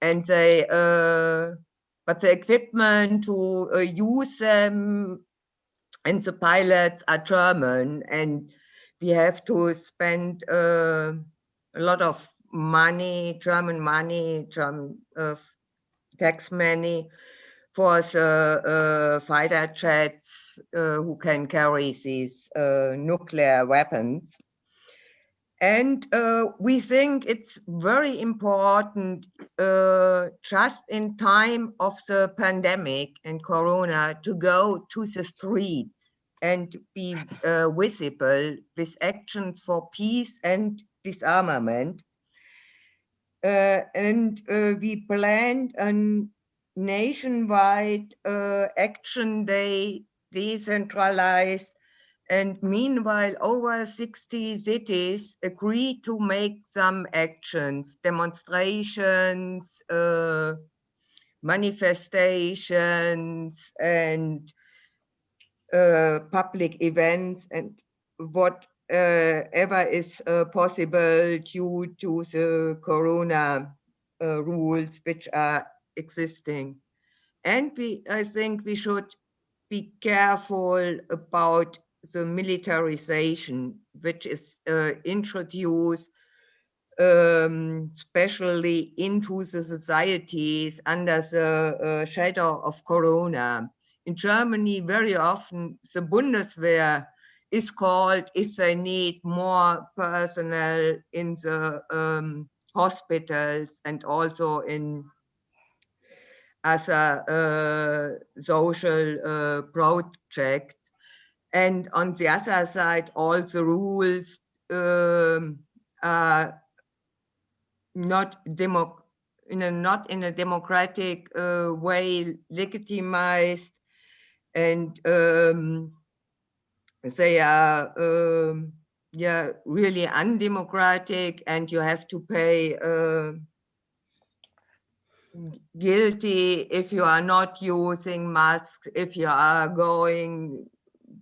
[SPEAKER 15] and they, but the equipment to use them and the pilots are German, and we have to spend a lot of money, German tax money for the fighter jets who can carry these nuclear weapons. And we think it's very important just in time of the pandemic and Corona to go to the streets and be visible with actions for peace and disarmament. And we planned a nationwide action day, decentralized, and meanwhile over 60 cities agreed to make some actions, demonstrations, manifestations, and public events, and whatever is possible due to the Corona rules which are existing. And I think we should be careful about the militarization, which is introduced especially into the societies under the shadow of Corona. In Germany, very often the Bundeswehr is called if they need more personnel in the hospitals and also in as a social project. And on the other side, all the rules are not in a democratic way legitimized, and they are really undemocratic, and you have to pay guilty if you are not using masks, if you are going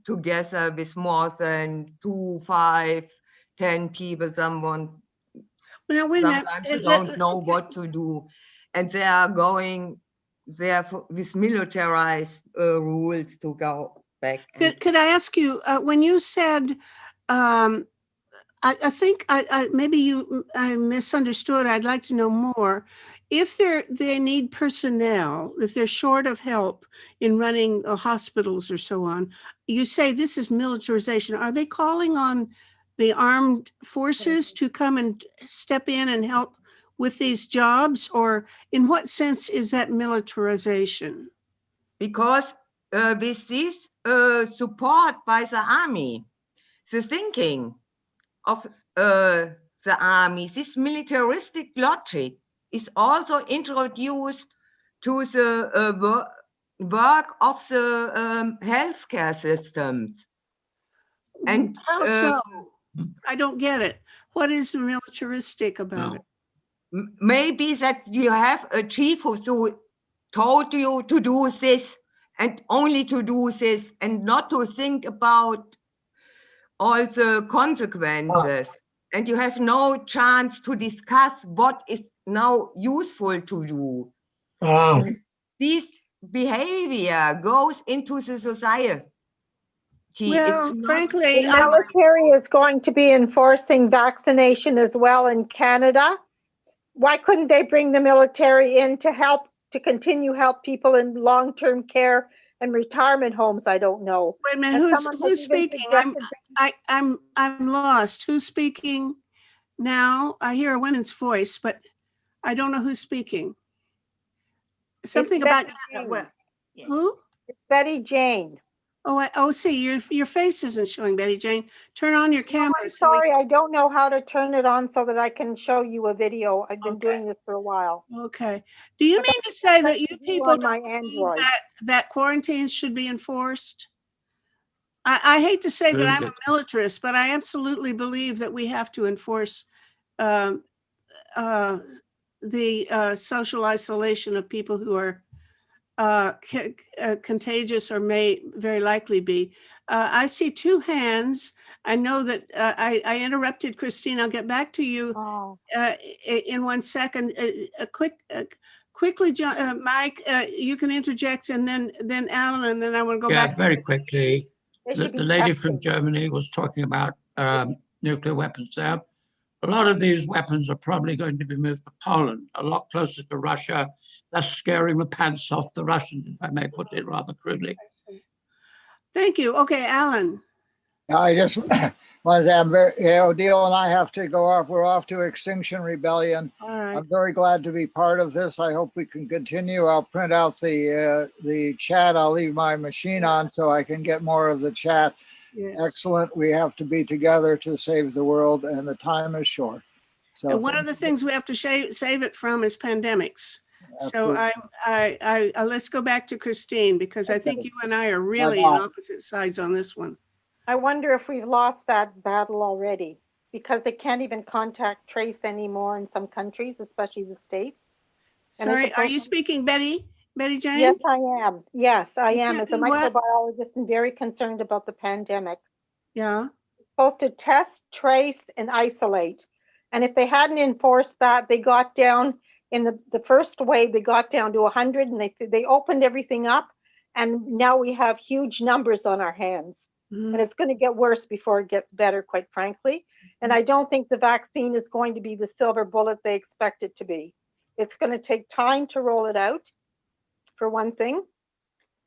[SPEAKER 15] together with more than 2, 5, 10 people. Sometimes you don't know what to do, and they are going there with militarized rules to go back.
[SPEAKER 1] Could I ask you, when you said, I think maybe I misunderstood. I'd like to know more. If they need personnel, if they're short of help in running hospitals or so on, you say this is militarization. Are they calling on the armed forces to come and step in and help with these jobs? Or in what sense is that militarization?
[SPEAKER 15] Because with this support by the army, the thinking of the army, this militaristic logic is also introduced to the work of the healthcare systems. And
[SPEAKER 1] how so? I don't get it. What is militaristic about it?
[SPEAKER 15] Maybe that you have a chief who told you to do this and only to do this and not to think about all the consequences. And you have no chance to discuss what is now useful to you. This behavior goes into the society.
[SPEAKER 1] Well, frankly,
[SPEAKER 16] the military is going to be enforcing vaccination as well in Canada. Why couldn't they bring the military in to help, to continue help people in long-term care and retirement homes? I don't know.
[SPEAKER 1] Wait a minute, who's speaking? I'm lost. Who's speaking now? I hear a woman's voice, but I don't know who's speaking. Something about who?
[SPEAKER 16] It's Betty Jane.
[SPEAKER 1] Oh, see, your face isn't showing, Betty Jane. Turn on your camera.
[SPEAKER 16] No, I'm sorry, I don't know how to turn it on so that I can show you a video. I've been doing this for a while.
[SPEAKER 1] Okay. Do you mean to say that you people
[SPEAKER 16] on my Android
[SPEAKER 1] that quarantines should be enforced? I hate to say that I'm a militarist, but I absolutely believe that we have to enforce the social isolation of people who are contagious or may very likely be. I see two hands. I know that I interrupted Christine. I'll get back to you in 1 second. Quickly, Mike, you can interject, and then Alan, and then I want to go back.
[SPEAKER 12] Very quickly. The lady from Germany was talking about nuclear weapons there. A lot of these weapons are probably going to be moved to Poland, a lot closer to Russia, thus scaring the pants off the Russians, if I may put it rather crudely.
[SPEAKER 1] Thank you. Okay, Alan.
[SPEAKER 5] I just wanted to say, Odile and I have to go off. We're off to Extinction Rebellion. I'm very glad to be part of this. I hope we can continue. I'll print out the chat. I'll leave my machine on so I can get more of the chat. Yes. Excellent. We have to be together to save the world, and the time is short. So
[SPEAKER 1] and one of the things we have to save it from is pandemics. Absolutely. So let's go back to Christine, because I think you and I are really on opposite sides on this one.
[SPEAKER 16] I wonder if we've lost that battle already, because they can't even contact trace anymore in some countries, especially the States.
[SPEAKER 1] Sorry, are you speaking, Betty Jane?
[SPEAKER 16] Yes, I am. Yes, I am. As a microbiologist, I'm very concerned about the pandemic.
[SPEAKER 1] Yeah.
[SPEAKER 16] It's supposed to test, trace, and isolate. And if they hadn't enforced that, they got down in the first wave, they got down to 100, and they opened everything up. And now we have huge numbers on our hands. Mm-hmm. And it's going to get worse before it gets better, quite frankly. And I don't think the vaccine is going to be the silver bullet they expect it to be. It's going to take time to roll it out, for one thing.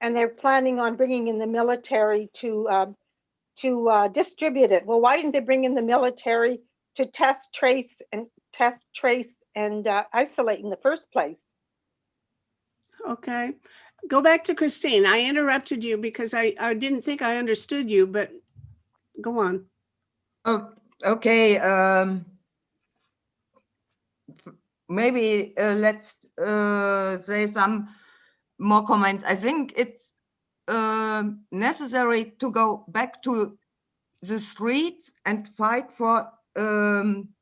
[SPEAKER 16] And they're planning on bringing in the military to distribute it. Well, why didn't they bring in the military to test, trace, and isolate in the first place?
[SPEAKER 1] Okay. Go back to Christine. I interrupted you because I didn't think I understood you, but go on.
[SPEAKER 15] Oh, okay. Maybe let's say some more comments. I think it's necessary to go back to the streets and fight for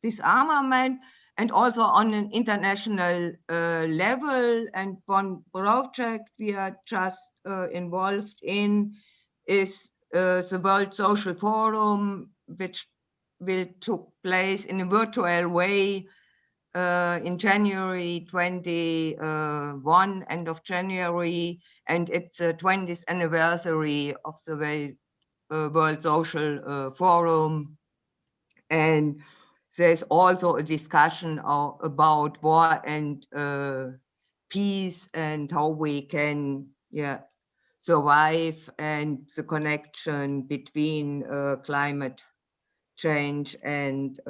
[SPEAKER 15] disarmament, and also on an international level. And one project we are just involved in is the World Social Forum, which will take place in a virtual way in January 21, end of January, and it's the 20th anniversary of the World Social Forum. And there's also a discussion about war and peace and how we can survive, and the connection between climate change and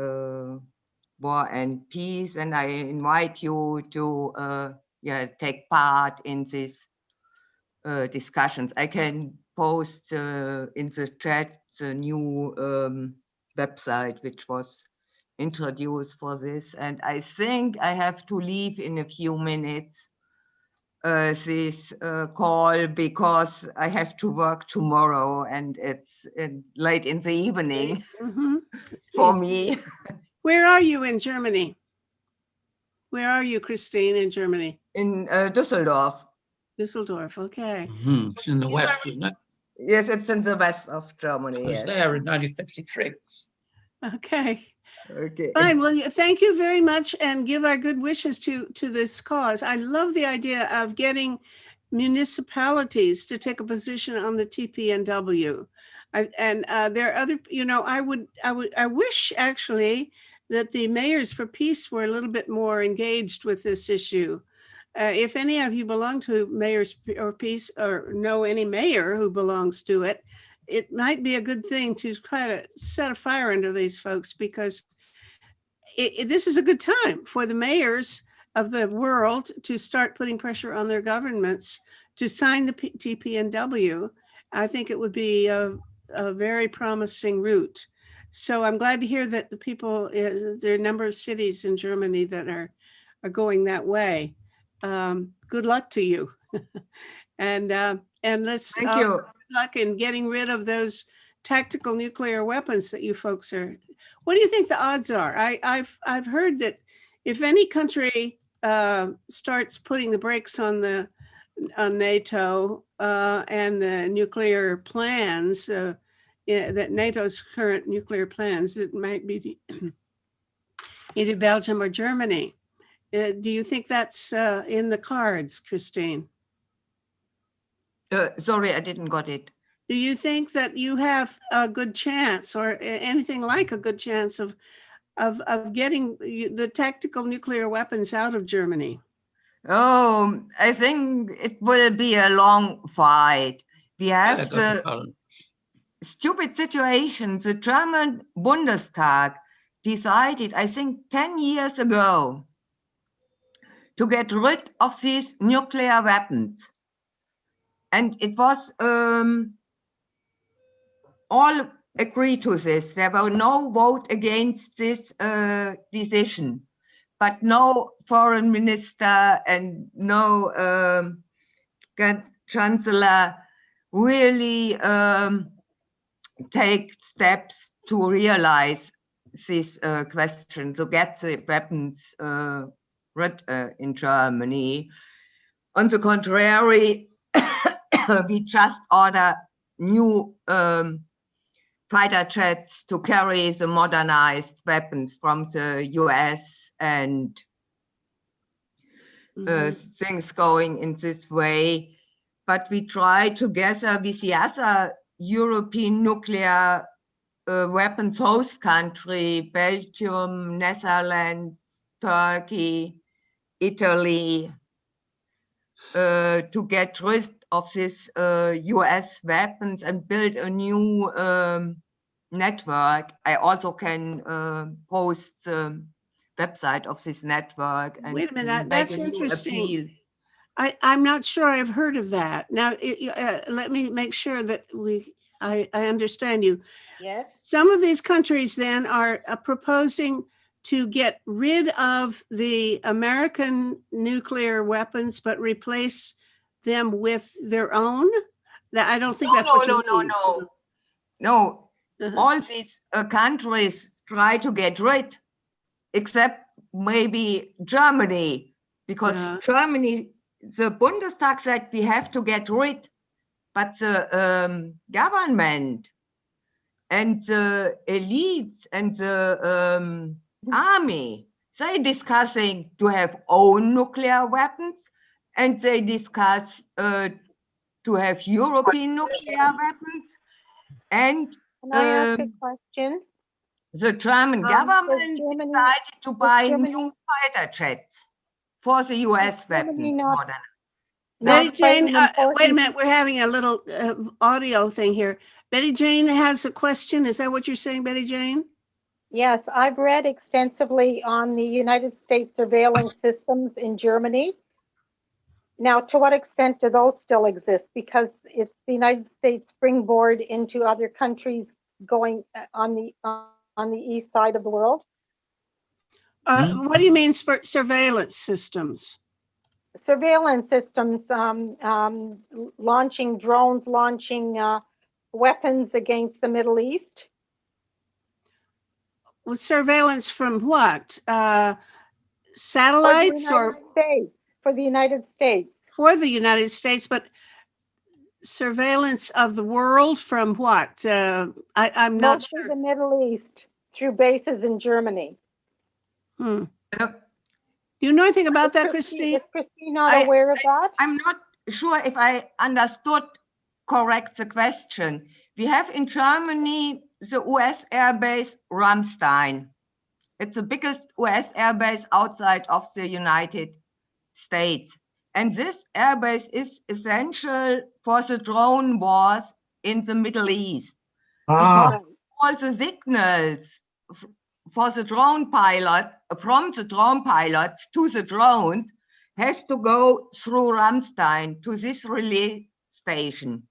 [SPEAKER 15] war and peace. And I invite you to take part in these discussions. I can post in the chat the new website which was introduced for this. And I think I have to leave in a few minutes this call, because I have to work tomorrow, and it's late in the evening for me.
[SPEAKER 1] Where are you in Germany? Where are you, Christine, in Germany?
[SPEAKER 15] In Düsseldorf.
[SPEAKER 1] Dusseldorf, okay.
[SPEAKER 12] It's in the west, isn't it?
[SPEAKER 15] Yes, it's in the west of Germany.
[SPEAKER 12] I was
[SPEAKER 15] Yes.
[SPEAKER 12] there in 1953.
[SPEAKER 1] Okay.
[SPEAKER 15] Okay.
[SPEAKER 1] Fine. Well, thank you very much, and give our good wishes to this cause. I love the idea of getting municipalities to take a position on the TPNW. There are other, I wish actually that the mayors for peace were a little bit more engaged with this issue. If any of you belong to Mayors or Peace or know any mayor who belongs to it, it might be a good thing to try to set a fire under these folks, because this is a good time for the mayors of the world to start putting pressure on their governments to sign the TPNW. I think it would be a very promising route. So I'm glad to hear that the people, there are a number of cities in Germany that are going that way. Good luck to you. And let's
[SPEAKER 15] Thank
[SPEAKER 1] also
[SPEAKER 15] you.
[SPEAKER 1] good luck in getting rid of those tactical nuclear weapons that you folks are. What do you think the odds are? I've heard that if any country starts putting the brakes on NATO and the nuclear plans, that NATO's current nuclear plans, it might be either Belgium or Germany. Do you think that's in the cards, Christine?
[SPEAKER 15] Sorry, I didn't got it.
[SPEAKER 1] Do you think that you have a good chance, or anything like a good chance, of getting the tactical nuclear weapons out of Germany?
[SPEAKER 15] Oh, I think it will be a long fight. We have the stupid situation. The German Bundestag decided, I think 10 years ago, to get rid of these nuclear weapons. And it was all agreed to this. There were no vote against this decision, but no foreign minister and no chancellor really take steps to realize this question, to get the weapons rid in Germany. On the contrary, we just order new fighter jets to carry the modernized weapons from the US, and things going in this way. But we try together with the other European nuclear weapons host country, Belgium, Netherlands, Turkey, Italy, to get rid of this US weapons and build a new network. I also can post the website of this network. And
[SPEAKER 1] wait a minute,
[SPEAKER 15] make
[SPEAKER 1] that's
[SPEAKER 15] a new
[SPEAKER 1] interesting.
[SPEAKER 15] appeal.
[SPEAKER 1] I'm not sure I've heard of that. Now, let me make sure that I understand you.
[SPEAKER 16] Yes.
[SPEAKER 1] Some of these countries then are proposing to get rid of the American nuclear weapons, but replace them with their own. I don't think that's what you mean.
[SPEAKER 15] No. All these countries try to get rid, except maybe Germany, because Germany, the Bundestag said we have to get rid, but the government and the elites and the army, they discussing to have own nuclear weapons, and they discuss to have European nuclear weapons. And
[SPEAKER 16] can I ask a question?
[SPEAKER 15] The German government decided to buy new fighter jets for the US weapons.
[SPEAKER 1] Betty Jane, wait a minute, we're having a little audio thing here. Betty Jane has a question. Is that what you're saying, Betty Jane?
[SPEAKER 16] Yes, I've read extensively on the United States surveillance systems in Germany. Now, to what extent do those still exist? Because it's the United States springboard into other countries going on the east side of the world.
[SPEAKER 1] What do you mean surveillance systems?
[SPEAKER 16] Surveillance systems, launching drones, launching weapons against the Middle East.
[SPEAKER 1] With surveillance from what? Satellites or?
[SPEAKER 16] States. For the United States.
[SPEAKER 1] For the United States, but surveillance of the world from what? I'm not
[SPEAKER 16] Mostly
[SPEAKER 1] sure.
[SPEAKER 16] the Middle East through bases in Germany.
[SPEAKER 1] Do you know anything about that, Christine?
[SPEAKER 16] Is Christine not aware of that?
[SPEAKER 15] I'm not sure if I understood correct the question. We have in Germany the US airbase Ramstein. It's the biggest US airbase outside of the United States. And this airbase is essential for the drone wars in the Middle East. Because all the signals for the drone pilots, from the drone pilots to the drones, has to go through Ramstein to this relay station.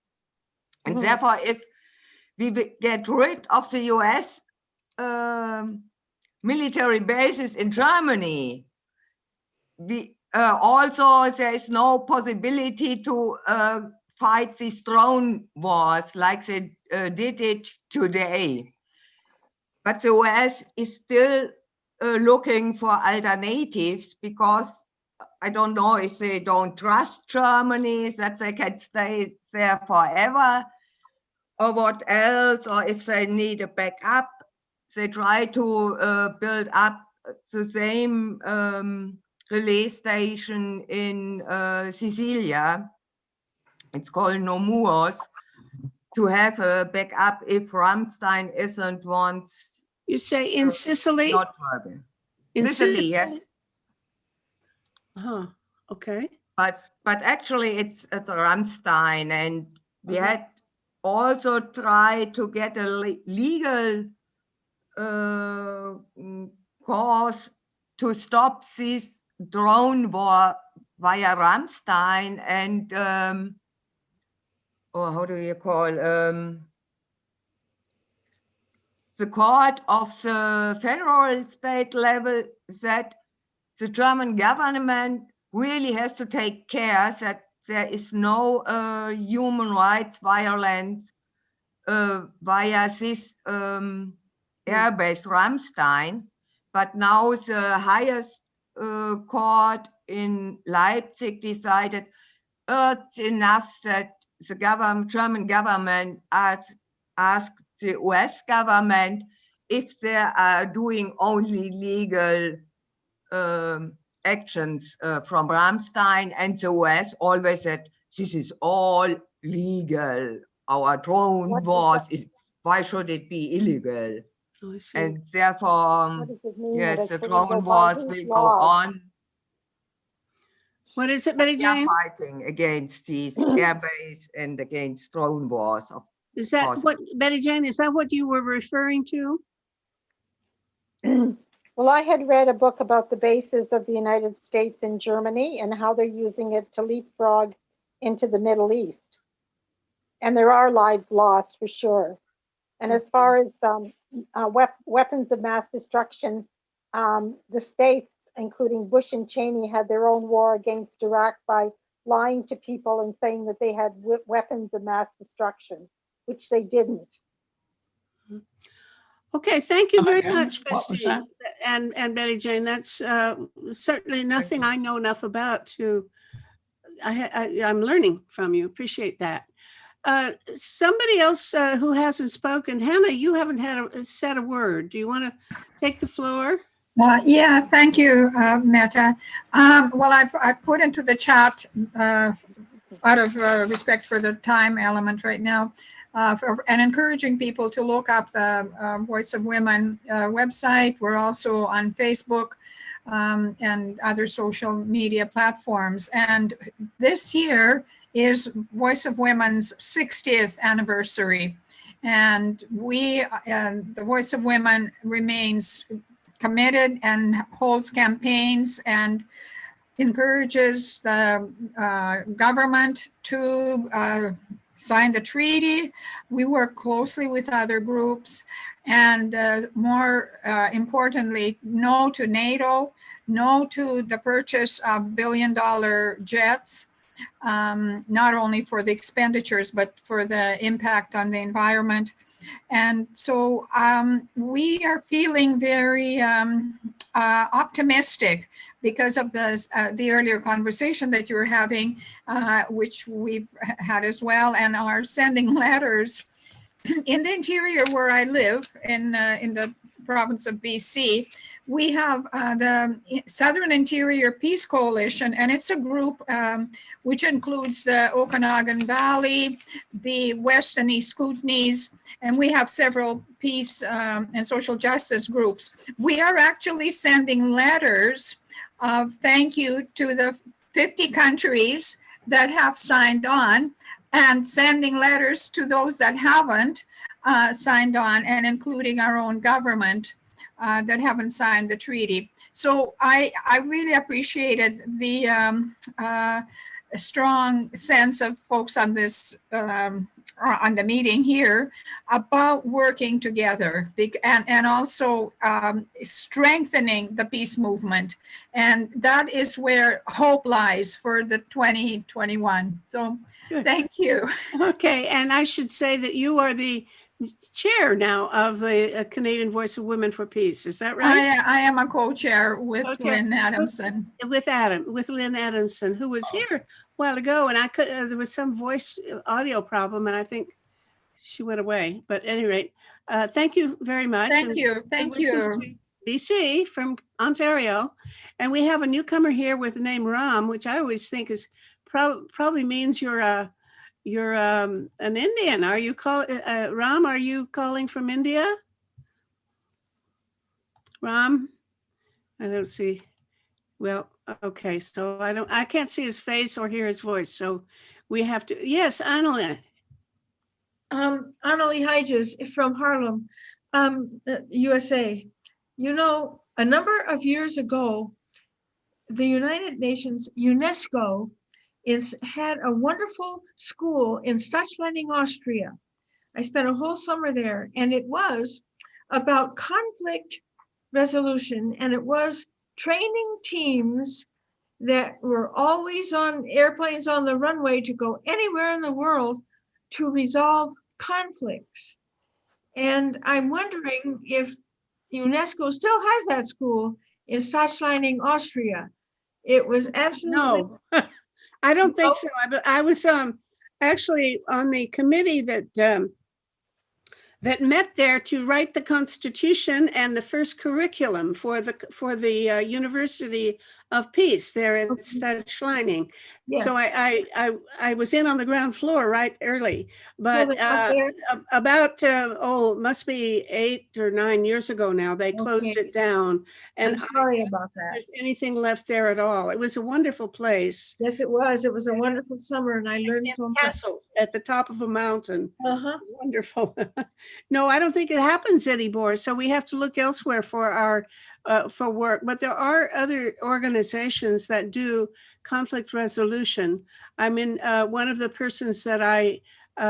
[SPEAKER 15] And therefore, if we get rid of the US military bases in Germany, we also there is no possibility to fight these drone wars like they did it today. But the US is still looking for alternatives because I don't know if they don't trust Germany, that they can stay there forever, or what else, or if they need a backup. They try to build up the same relay station in Sicilia. It's called Nomuos, to have a backup if Ramstein isn't once.
[SPEAKER 1] You say in Sicily?
[SPEAKER 15] Not working.
[SPEAKER 1] In
[SPEAKER 15] Sicily, yes.
[SPEAKER 1] Huh. Okay.
[SPEAKER 15] But actually, it's Ramstein, and we had also tried to get a legal cause to stop this drone war via Ramstein, and or how do you call the court of the federal state level said the German government really has to take care that there is no human rights violence via this airbase Ramstein. But now the highest court in Leipzig decided it's enough that the German government asked the US government if they are doing only legal actions from Ramstein, and the US always said this is all legal. Our drone wars, why should it be illegal? And therefore, yes, the drone wars will go on.
[SPEAKER 1] What is it, Betty Jane?
[SPEAKER 15] Fighting against these airbase and against drone wars.
[SPEAKER 1] Is that what, Betty Jane, is that what you were referring to?
[SPEAKER 16] Well, I had read a book about the bases of the United States in Germany and how they're using it to leapfrog into the Middle East. And there are lives lost for sure. And as far as weapons of mass destruction, the states, including Bush and Cheney, had their own war against Iraq by lying to people and saying that they had weapons of mass destruction, which they didn't.
[SPEAKER 1] Okay, thank you very much, Christine and Betty Jane. That's certainly nothing I know enough about to. I'm learning from you. Appreciate that. Somebody else who hasn't spoken, Hannah, you haven't said a word. Do you want to take the floor?
[SPEAKER 17] Yeah, thank you, Metta. Well, I put into the chat out of respect for the time element right now, and encouraging people to look up the Voice of Women website. We're also on Facebook and other social media platforms. And this year is Voice of Women's 60th anniversary. And the Voice of Women remains committed and holds campaigns and encourages the government to sign the treaty. We work closely with other groups, and more importantly, no to NATO, no to the purchase of billion-dollar jets, not only for the expenditures, but for the impact on the environment. And so we are feeling very optimistic because of the earlier conversation that you were having, which we've had as well, and are sending letters in the interior where I live in the province of BC. We have the Southern Interior Peace Coalition, and it's a group which includes the Okanagan Valley, the West and East Kootenays, and we have several peace and social justice groups. We are actually sending letters of thank you to the 50 countries that have signed on, and sending letters to those that haven't signed on, and including our own government that haven't signed the treaty. So I really appreciated the strong sense of folks on this on the meeting here about working together and also strengthening the peace movement. And that is where hope lies for the 2021. So thank you.
[SPEAKER 1] Okay, and I should say that you are the chair now of the Canadian Voice of Women for Peace. Is that right?
[SPEAKER 17] I am a co-chair with Lynn Adamson.
[SPEAKER 1] With Lynn Adamson, who was here a while ago, and I could there was some voice audio problem, and I think she went away. But at any rate, thank you very much.
[SPEAKER 6] Thank you. Thank you.
[SPEAKER 1] BC from Ontario, and we have a newcomer here with the name Ram, which I always think is probably means you're an Indian. Are you Ram? Are you calling from India? Ram, I don't see. Well, okay, so I can't see his face or hear his voice, so we have to. Yes, Annalie.
[SPEAKER 6] Annalie Hedges from Harlem, USA. You know, a number of years ago, the United Nations, UNESCO, had a wonderful school in Stadtschleining, Austria. I spent a whole summer there, and it was about conflict resolution, and it was training teams that were always on airplanes on the runway to go anywhere in the world to resolve conflicts. And I'm wondering if UNESCO still has that school in Stadtschleining, Austria. It was absolutely
[SPEAKER 1] no. I don't think so. I was actually on the committee that met there to write the Constitution and the first curriculum for the University of Peace there at Stadtschleining. Yes. So I was in on the ground floor right early, but about must be 8 or 9 years ago now, they closed it down. And
[SPEAKER 6] I'm sorry about that.
[SPEAKER 1] There's anything left there at all. It was a wonderful place.
[SPEAKER 6] Yes, it was. It was a wonderful summer, and I learned so much.
[SPEAKER 1] Castle at the top of a mountain. Wonderful. No, I don't think it happens anymore. So we have to look elsewhere for our for work. But there are other organizations that do conflict resolution. I mean, one of the persons that I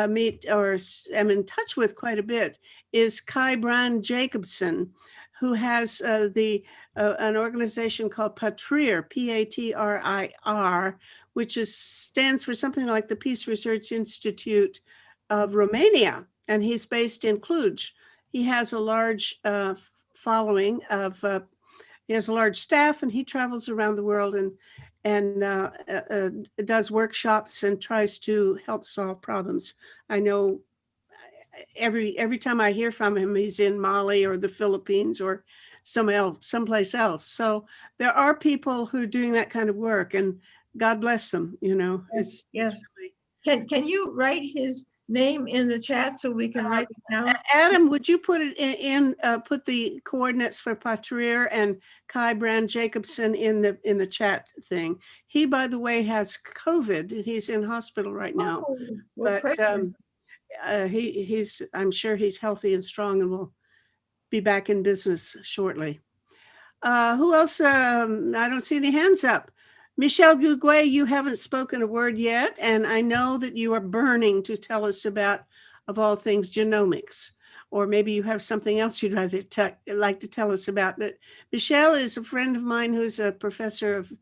[SPEAKER 1] meet or am in touch with quite a bit is Kai Brand Jacobson, who has an organization called Patrir, P-A-T-R-I-R, which stands for something like the Peace Research Institute of Romania, and he's based in Cluj. He has a large following of, he has a large staff, and he travels around the world and does workshops and tries to help solve problems. I know every time I hear from him, he's in Mali or the Philippines or someplace else. So there are people who are doing that kind of work, and God bless them, you know.
[SPEAKER 6] Yes. It's really... Can you write his name in the chat so we can write it down?
[SPEAKER 1] Adam, would you put it in put the coordinates for Patrir and Kai Brand Jacobson in the chat thing? He, by the way, has COVID, and he's in hospital right now. But he's I'm sure he's healthy and strong and will be back in business shortly. Who else? I don't see any hands up. Michelle Gouguet, you haven't spoken a word yet, and I know that you are burning to tell us about, of all things, genomics, or maybe you have something else you'd like to tell us about. But Michelle is a friend of mine who's a professor of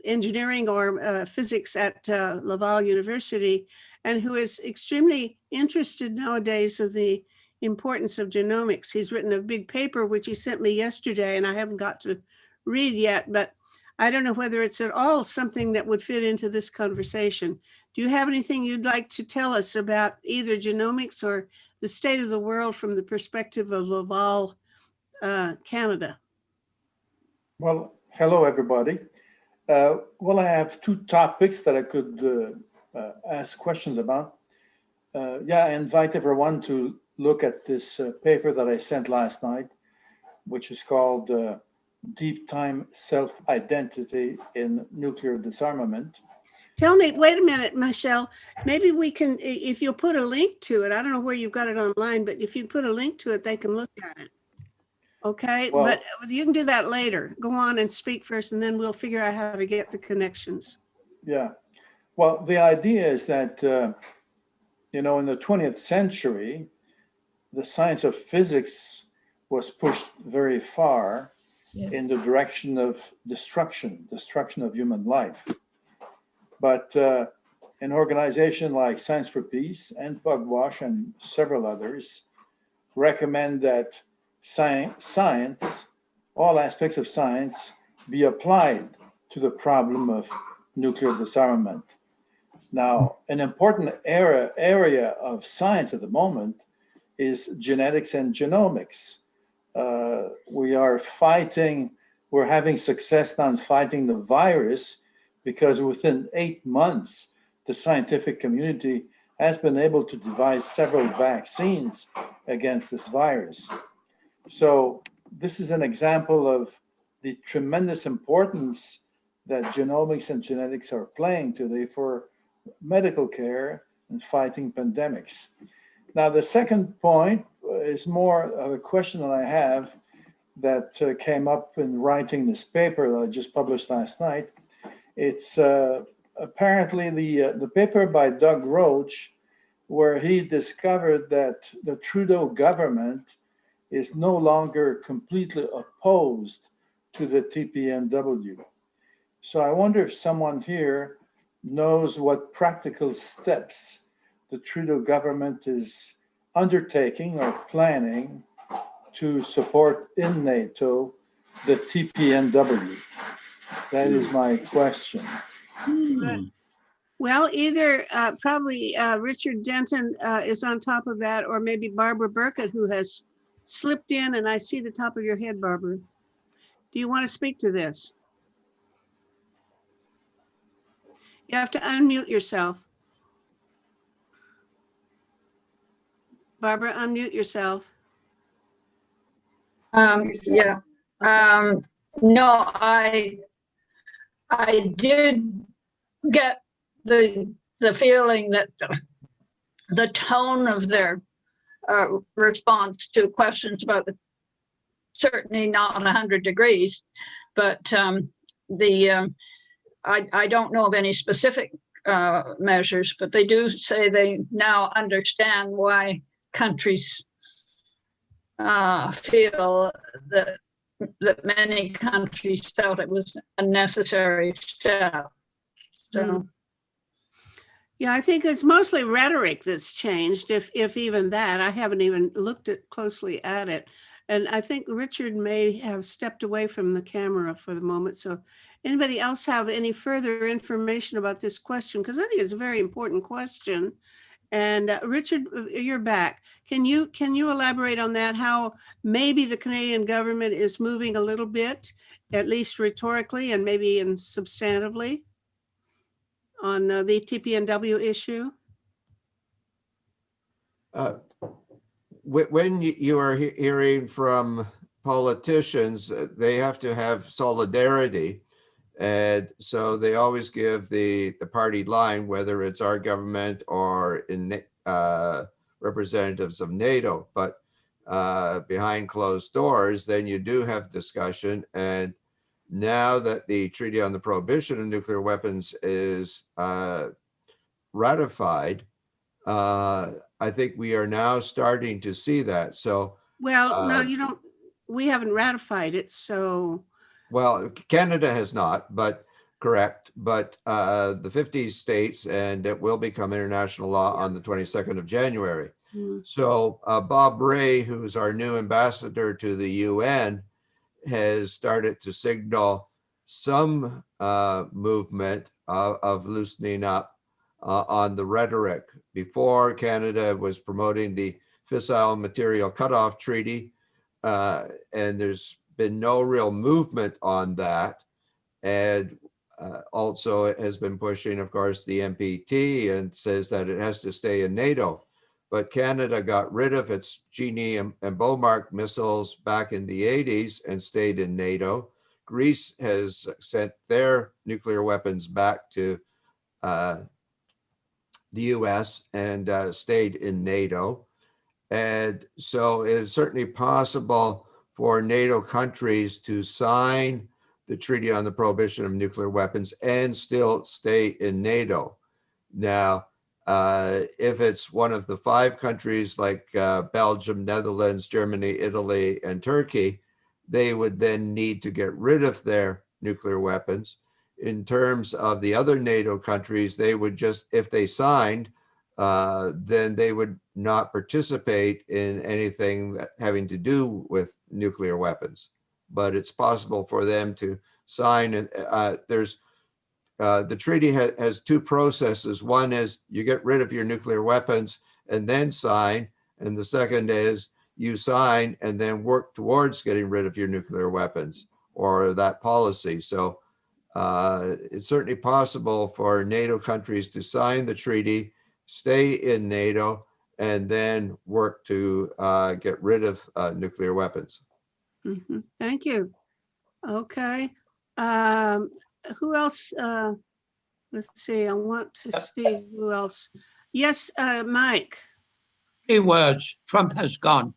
[SPEAKER 1] engineering or physics at Laval University, and who is extremely interested nowadays of the importance of genomics. He's written a big paper, which he sent me yesterday, and I haven't got to read yet, but I don't know whether it's at all something that would fit into this conversation. Do you have anything you'd like to tell us about either genomics or the state of the world from the perspective of Laval, Canada?
[SPEAKER 18] Well, hello, everybody. Well, I have two topics that I could ask questions about. Yeah, I invite everyone to look at this paper that I sent last night, which is called Deep Time Self-Identity in Nuclear Disarmament.
[SPEAKER 1] Tell me, wait a minute, Michelle, maybe we can, if you'll put a link to it, I don't know where you've got it online, but if you put a link to it, they can look at it. Okay,
[SPEAKER 18] Well,
[SPEAKER 1] but you can do that later. Go on and speak first, and then we'll figure out how to get the connections.
[SPEAKER 18] Yeah, well, the idea is that, you know, in the 20th century, the science of physics was pushed very far in the direction of destruction of human life. But an organization like Science for Peace and Pugwash and several others recommend that science, all aspects of science, be applied to the problem of nuclear disarmament. Now, an important area of science at the moment is genetics and genomics. We're having success now in fighting the virus because within 8 months, the scientific community has been able to devise several vaccines against this virus. So this is an example of the tremendous importance that genomics and genetics are playing today for medical care and fighting pandemics. Now, the second point is more of a question that I have that came up in writing this paper that I just published last night. It's apparently the paper by Doug Roach, where he discovered that the Trudeau government is no longer completely opposed to the TPNW. So I wonder if someone here knows what practical steps the Trudeau government is undertaking or planning to support in NATO the TPNW. That is my question.
[SPEAKER 1] Well, either probably Richard Denton is on top of that, or maybe Barbara Burkett, who has slipped in, and I see the top of your head, Barbara. Do you want to speak to this? You have to unmute yourself. Barbara, unmute yourself.
[SPEAKER 19] Yeah. No, I did get the feeling that the tone of their response to questions about certainly not 100 degrees, but I don't know of any specific measures, but they do say they now understand why countries feel that many countries felt it was a necessary step. So.
[SPEAKER 1] Yeah, I think it's mostly rhetoric that's changed, if even that. I haven't even looked closely at it. And I think Richard may have stepped away from the camera for the moment. So anybody else have any further information about this question? Because I think it's a very important question. And Richard, you're back. Can you elaborate on that? How maybe the Canadian government is moving a little bit, at least rhetorically and maybe in substantively, on the TPNW issue?
[SPEAKER 11] When you are hearing from politicians, they have to have solidarity. And so they always give the party line, whether it's our government or in representatives of NATO. But behind closed doors, then you do have discussion. And now that the Treaty on the Prohibition of Nuclear Weapons is ratified, I think we are now starting to see that. So,
[SPEAKER 1] well, no, you don't. We haven't ratified it, so.
[SPEAKER 11] Well, Canada has not, but correct. But the 50 states, and it will become international law on the 22nd of January. So Bob Ray, who's our new ambassador to the UN, has started to signal some movement of loosening up on the rhetoric. Before, Canada was promoting the Fissile Material Cutoff Treaty, and there's been no real movement on that. And also it has been pushing, of course, the NPT and says that it has to stay in NATO. But Canada got rid of its Genie and Beaumark missiles back in the 80s and stayed in NATO. Greece has sent their nuclear weapons back to the US and stayed in NATO. And so it's certainly possible for NATO countries to sign the Treaty on the Prohibition of Nuclear Weapons and still stay in NATO. Now, if it's one of the 5 countries like Belgium, Netherlands, Germany, Italy, and Turkey, they would then need to get rid of their nuclear weapons. In terms of the other NATO countries, they would just, if they signed, then they would not participate in anything having to do with nuclear weapons. But it's possible for them to sign. And the treaty has 2 processes. One is you get rid of your nuclear weapons and then sign. And the second is you sign and then work towards getting rid of your nuclear weapons or that policy. So it's certainly possible for NATO countries to sign the treaty, stay in NATO, and then work to get rid of nuclear weapons.
[SPEAKER 1] Mm-hmm. Thank you. Okay. Who else? Let's see. I want to see who else. Yes, Mike.
[SPEAKER 12] 3 words. Trump has gone.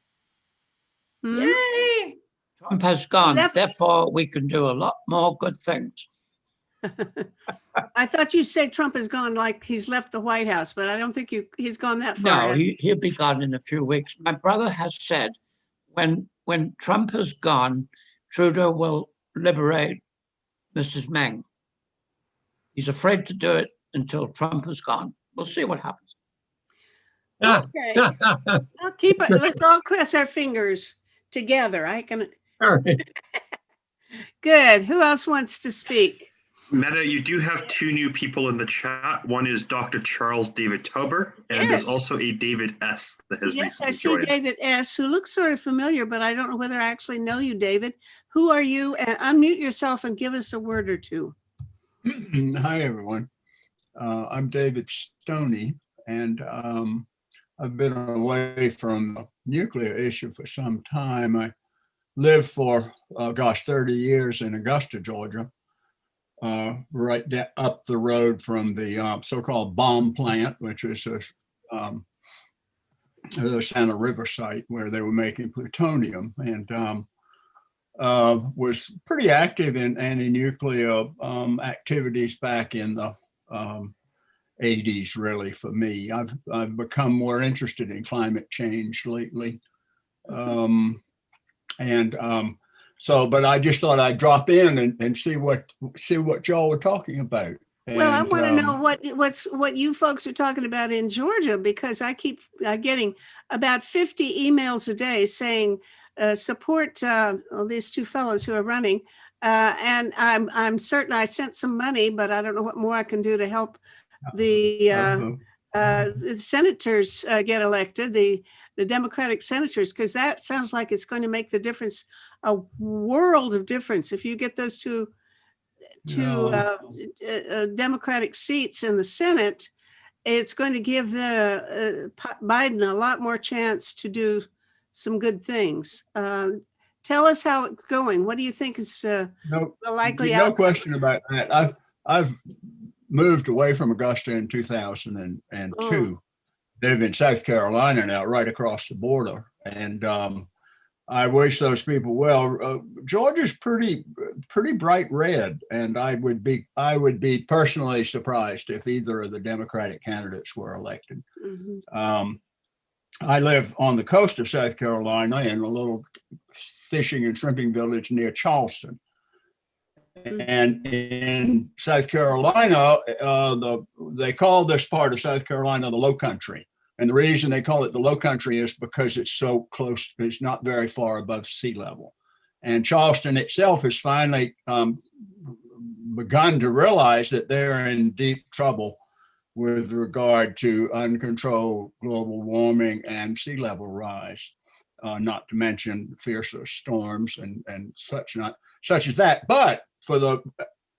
[SPEAKER 1] Hmm?
[SPEAKER 15] Yay!
[SPEAKER 12] Trump has gone. Therefore, we can do a lot more good things.
[SPEAKER 1] I thought you said Trump has gone like he's left the White House, but I don't think he's gone that far.
[SPEAKER 12] No, he'll be gone in a few weeks. My brother has said when Trump has gone, Trudeau will liberate Mrs. Meng. He's afraid to do it until Trump is gone. We'll see what happens.
[SPEAKER 1] Okay. I'll keep it. Let's all cross our fingers together. I can.
[SPEAKER 12] All right.
[SPEAKER 1] Good. Who else wants to speak?
[SPEAKER 2] Metta, you do have 2 new people in the chat. One is Dr. Charles David Tauber, and there's also a David S. that has
[SPEAKER 1] Yes, I
[SPEAKER 2] recently
[SPEAKER 1] see
[SPEAKER 2] joined.
[SPEAKER 1] David S., who looks sort of familiar, but I don't know whether I actually know you, David. Who are you? And unmute yourself and give us a word or 2.
[SPEAKER 20] Hi, everyone. I'm David Stoney, and I've been away from the nuclear issue for some time. I lived for, 30 years in Augusta, Georgia, right up the road from the so-called bomb plant, which is the Santa River site where they were making plutonium, and was pretty active in anti-nuclear activities back in the 80s, really, for me. I've become more interested in climate change lately. But I just thought I'd drop in and see what y'all were talking about.
[SPEAKER 1] Well, I want to know what you folks are talking about in Georgia, because I keep getting about 50 emails a day saying support these 2 fellows who are running, and I'm certain I sent some money, but I don't know what more I can do to help the senators get elected, the Democratic senators, because that sounds like it's going to make the difference, a world of difference. If you get those two Democratic seats in the Senate, it's going to give the Biden a lot more chance to do some good things. Tell us how it's going. What do you think is the likely outcome?
[SPEAKER 20] No question about that. I've moved away from Augusta in 2002. Live in South Carolina now, right across the border, and I wish those people well. Georgia's pretty bright red, and I would be personally surprised if either of the Democratic candidates were elected. Mm-hmm. I live on the coast of South Carolina in a little fishing and shrimping village near Charleston. And in South Carolina, they call this part of South Carolina the Low Country. And the reason they call it the Low Country is because it's so close, it's not very far above sea level. And Charleston itself has finally begun to realize that they're in deep trouble with regard to uncontrolled global warming and sea level rise, not to mention fiercer storms and such as that. But for the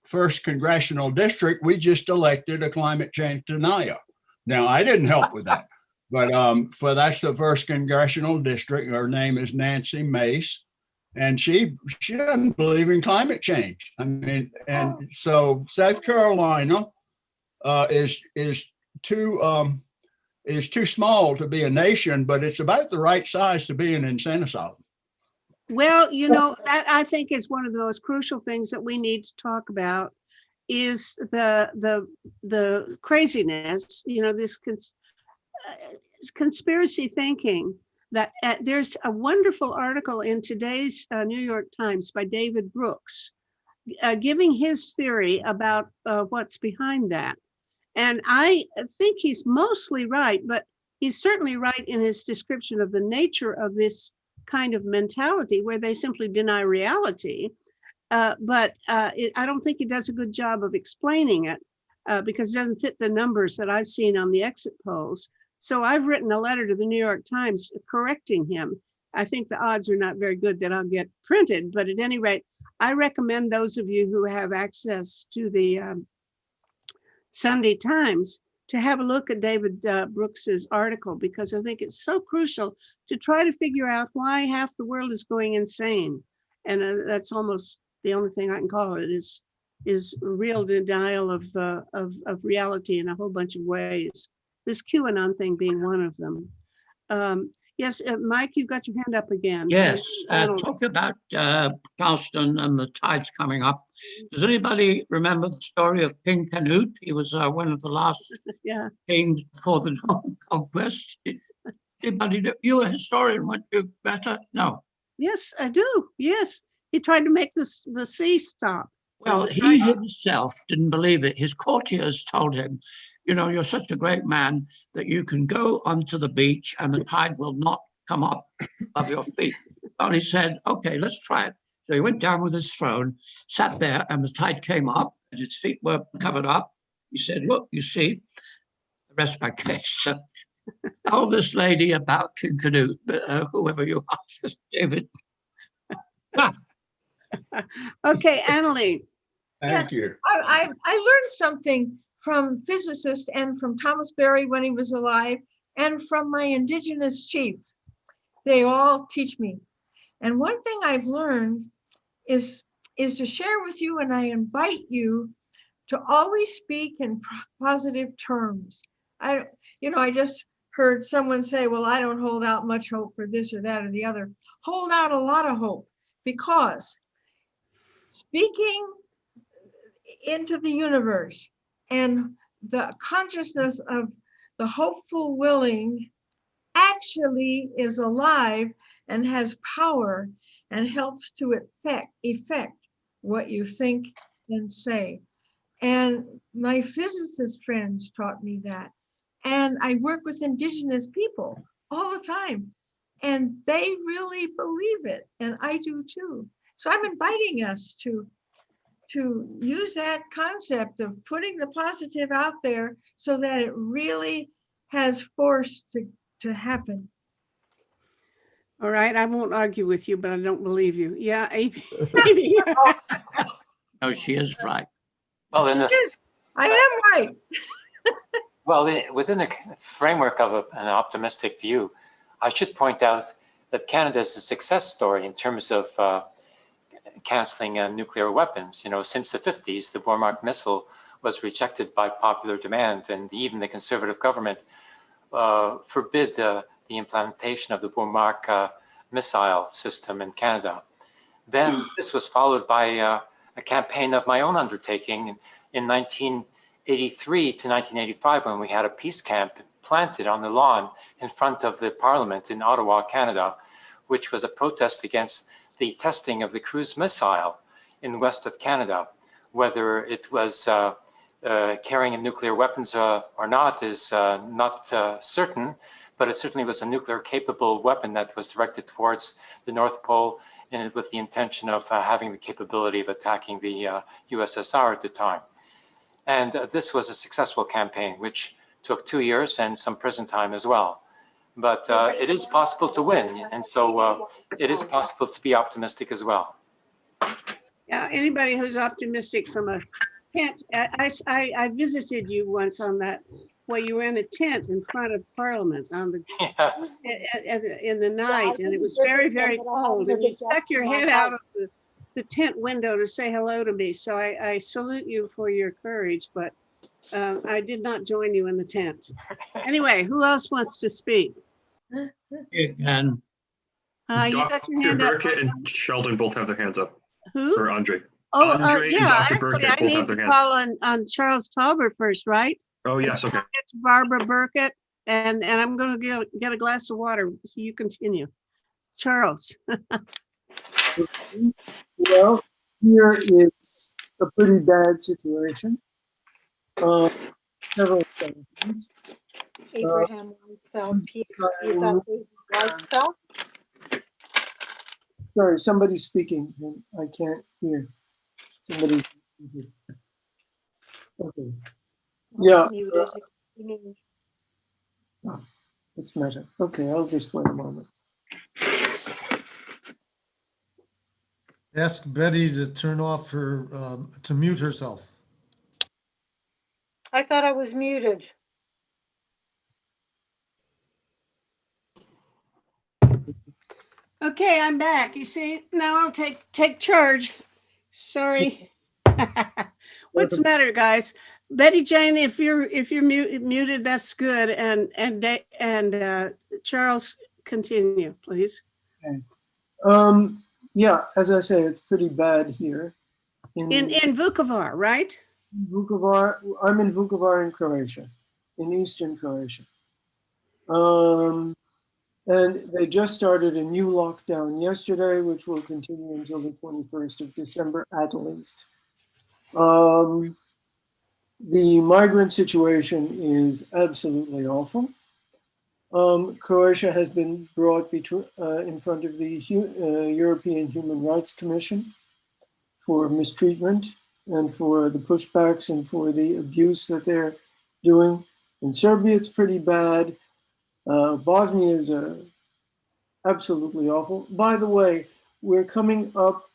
[SPEAKER 20] first congressional district, we just elected a climate change denier. Now, I didn't help with that, but that's the first congressional district. Her name is Nancy Mace, and she doesn't believe in climate change. I mean, and so South Carolina is too small to be a nation, but it's about the right size to be an insane asylum.
[SPEAKER 1] Well, you know, that I think is one of the most crucial things that we need to talk about is the craziness, you know, this conspiracy thinking that there's a wonderful article in today's New York Times by David Brooks giving his theory about what's behind that. And I think he's mostly right, but he's certainly right in his description of the nature of this kind of mentality where they simply deny reality. But I don't think he does a good job of explaining it because it doesn't fit the numbers that I've seen on the exit polls. So I've written a letter to the New York Times correcting him. I think the odds are not very good that I'll get printed, but at any rate, I recommend those of you who have access to the Sunday Times to have a look at David Brooks's article, because I think it's so crucial to try to figure out why half the world is going insane. And that's almost the only thing I can call it is real denial of reality in a whole bunch of ways. This QAnon thing being one of them. Yes, Mike, you've got your hand up again.
[SPEAKER 12] Yes, talk about Charleston and the tides coming up. Does anybody remember the story of King Canute? He was one of the last kings before the conquest. Anybody know? You a historian, weren't you, Metta? No.
[SPEAKER 1] Yes, I do. Yes, he tried to make the sea stop.
[SPEAKER 12] Well, he himself didn't believe it. His courtiers told him, you know, you're such a great man that you can go onto the beach and the tide will not come up above your feet. And he said, okay, let's try it. So he went down with his throne, sat there, and the tide came up and his feet were covered up. He said, look, you see, the rest of my case. So tell this lady about King Canute, whoever you are, David.
[SPEAKER 1] Okay, Annalee.
[SPEAKER 20] Thank you.
[SPEAKER 6] I learned something from physicists and from Thomas Berry when he was alive and from my indigenous chief. They all teach me. And one thing I've learned is to share with you, and I invite you to always speak in positive terms. I just heard someone say, well, I don't hold out much hope for this or that or the other. Hold out a lot of hope, because speaking into the universe and the consciousness of the hopeful willing actually is alive and has power and helps to effect what you think and say. And my physicist friends taught me that. And I work with indigenous people all the time, and they really believe it, and I do too. So I'm inviting us to use that concept of putting the positive out there so that it really has force to happen.
[SPEAKER 1] All right, I won't argue with you, but I don't believe you. Yeah, Amy.
[SPEAKER 12] No, she is right.
[SPEAKER 9] Well,
[SPEAKER 6] I am right.
[SPEAKER 9] Well, within the framework of an optimistic view, I should point out that Canada is a success story in terms of canceling nuclear weapons. You know, since the 50s, the Wehrmacht missile was rejected by popular demand, and even the Conservative government forbid the implementation of the Wehrmacht missile system in Canada. Then this was followed by a campaign of my own undertaking in 1983 to 1985, when we had a peace camp planted on the lawn in front of the Parliament in Ottawa, Canada, which was a protest against the testing of the cruise missile in west of Canada. Whether it was carrying nuclear weapons or not is not certain, but it certainly was a nuclear capable weapon that was directed towards the North Pole with the intention of having the capability of attacking the USSR at the time. And this was a successful campaign, which took 2 years and some prison time as well. But it is possible to win. And so it is possible to be optimistic as well.
[SPEAKER 1] Yeah, anybody who's optimistic from a tent, I visited you once on that, where you were in a tent in front of Parliament on the
[SPEAKER 9] yes.
[SPEAKER 1] in the night, and it was very, very cold, and you stuck your head out of the tent window to say hello to me. So I salute you for your courage, but I did not join you in the tent. Anyway, who else wants to speak?
[SPEAKER 12] You can.
[SPEAKER 1] You got your hand up.
[SPEAKER 2] Burkett and Sheldon both have their hands up.
[SPEAKER 1] Who?
[SPEAKER 2] Or Andre.
[SPEAKER 1] Oh,
[SPEAKER 2] Andre and
[SPEAKER 1] yeah,
[SPEAKER 2] Dr.
[SPEAKER 1] actually,
[SPEAKER 2] Burkett
[SPEAKER 1] I
[SPEAKER 2] both
[SPEAKER 1] need
[SPEAKER 2] have
[SPEAKER 1] to
[SPEAKER 2] their hands.
[SPEAKER 1] call on Charles Tauber first, right?
[SPEAKER 2] Oh, yes, okay.
[SPEAKER 1] It's Barbara Burkett, and I'm going to get a glass of water, so you continue. Charles.
[SPEAKER 21] Well, here it's a pretty bad situation. Several things.
[SPEAKER 16] Abraham Weisfeld, Weisfeld.
[SPEAKER 21] Sorry, somebody's speaking and I can't hear. Somebody. Okay. Yeah. It's Metta. Okay, I'll just wait a moment.
[SPEAKER 13] Ask Betty to turn off her, to mute herself.
[SPEAKER 16] I thought I was muted.
[SPEAKER 1] Okay, I'm back. You see, now I'll take charge. Sorry. What's the matter, guys? Betty Jane, if you're muted, that's good. And Charles, continue, please.
[SPEAKER 21] Okay. Yeah, as I say, it's pretty bad here.
[SPEAKER 1] In Vukovar, right?
[SPEAKER 21] Vukovar. I'm in Vukovar in Croatia, in eastern Croatia. And they just started a new lockdown yesterday, which will continue until the 21st of December at least. The migrant situation is absolutely awful. Croatia has been brought in front of the European Human Rights Commission for mistreatment and for the pushbacks and for the abuse that they're doing. In Serbia, it's pretty bad. Bosnia is absolutely awful. By the way, we're coming up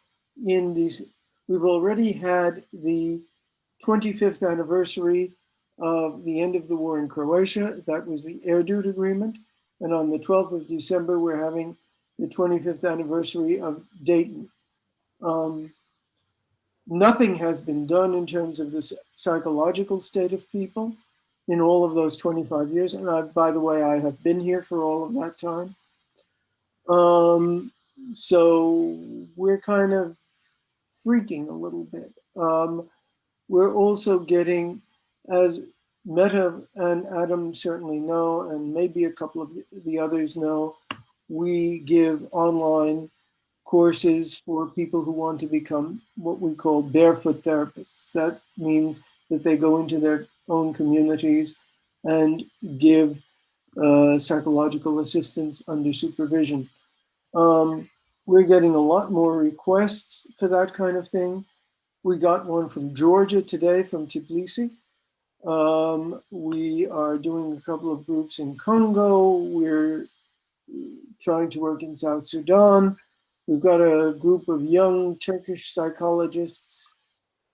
[SPEAKER 21] in these, we've already had the 25th anniversary of the end of the war in Croatia. That was the Erdut Agreement. And on the 12th of December, we're having the 25th anniversary of Dayton. Nothing has been done in terms of the psychological state of people in all of those 25 years. And by the way, I have been here for all of that time. So we're kind of freaking a little bit. We're also getting, as Metta and Adam certainly know, and maybe a couple of the others know, we give online courses for people who want to become what we call barefoot therapists. That means that they go into their own communities and give psychological assistance under supervision. We're getting a lot more requests for that kind of thing. We got one from Georgia today, from Tbilisi. We are doing a couple of groups in Congo. We're trying to work in South Sudan. We've got a group of young Turkish psychologists.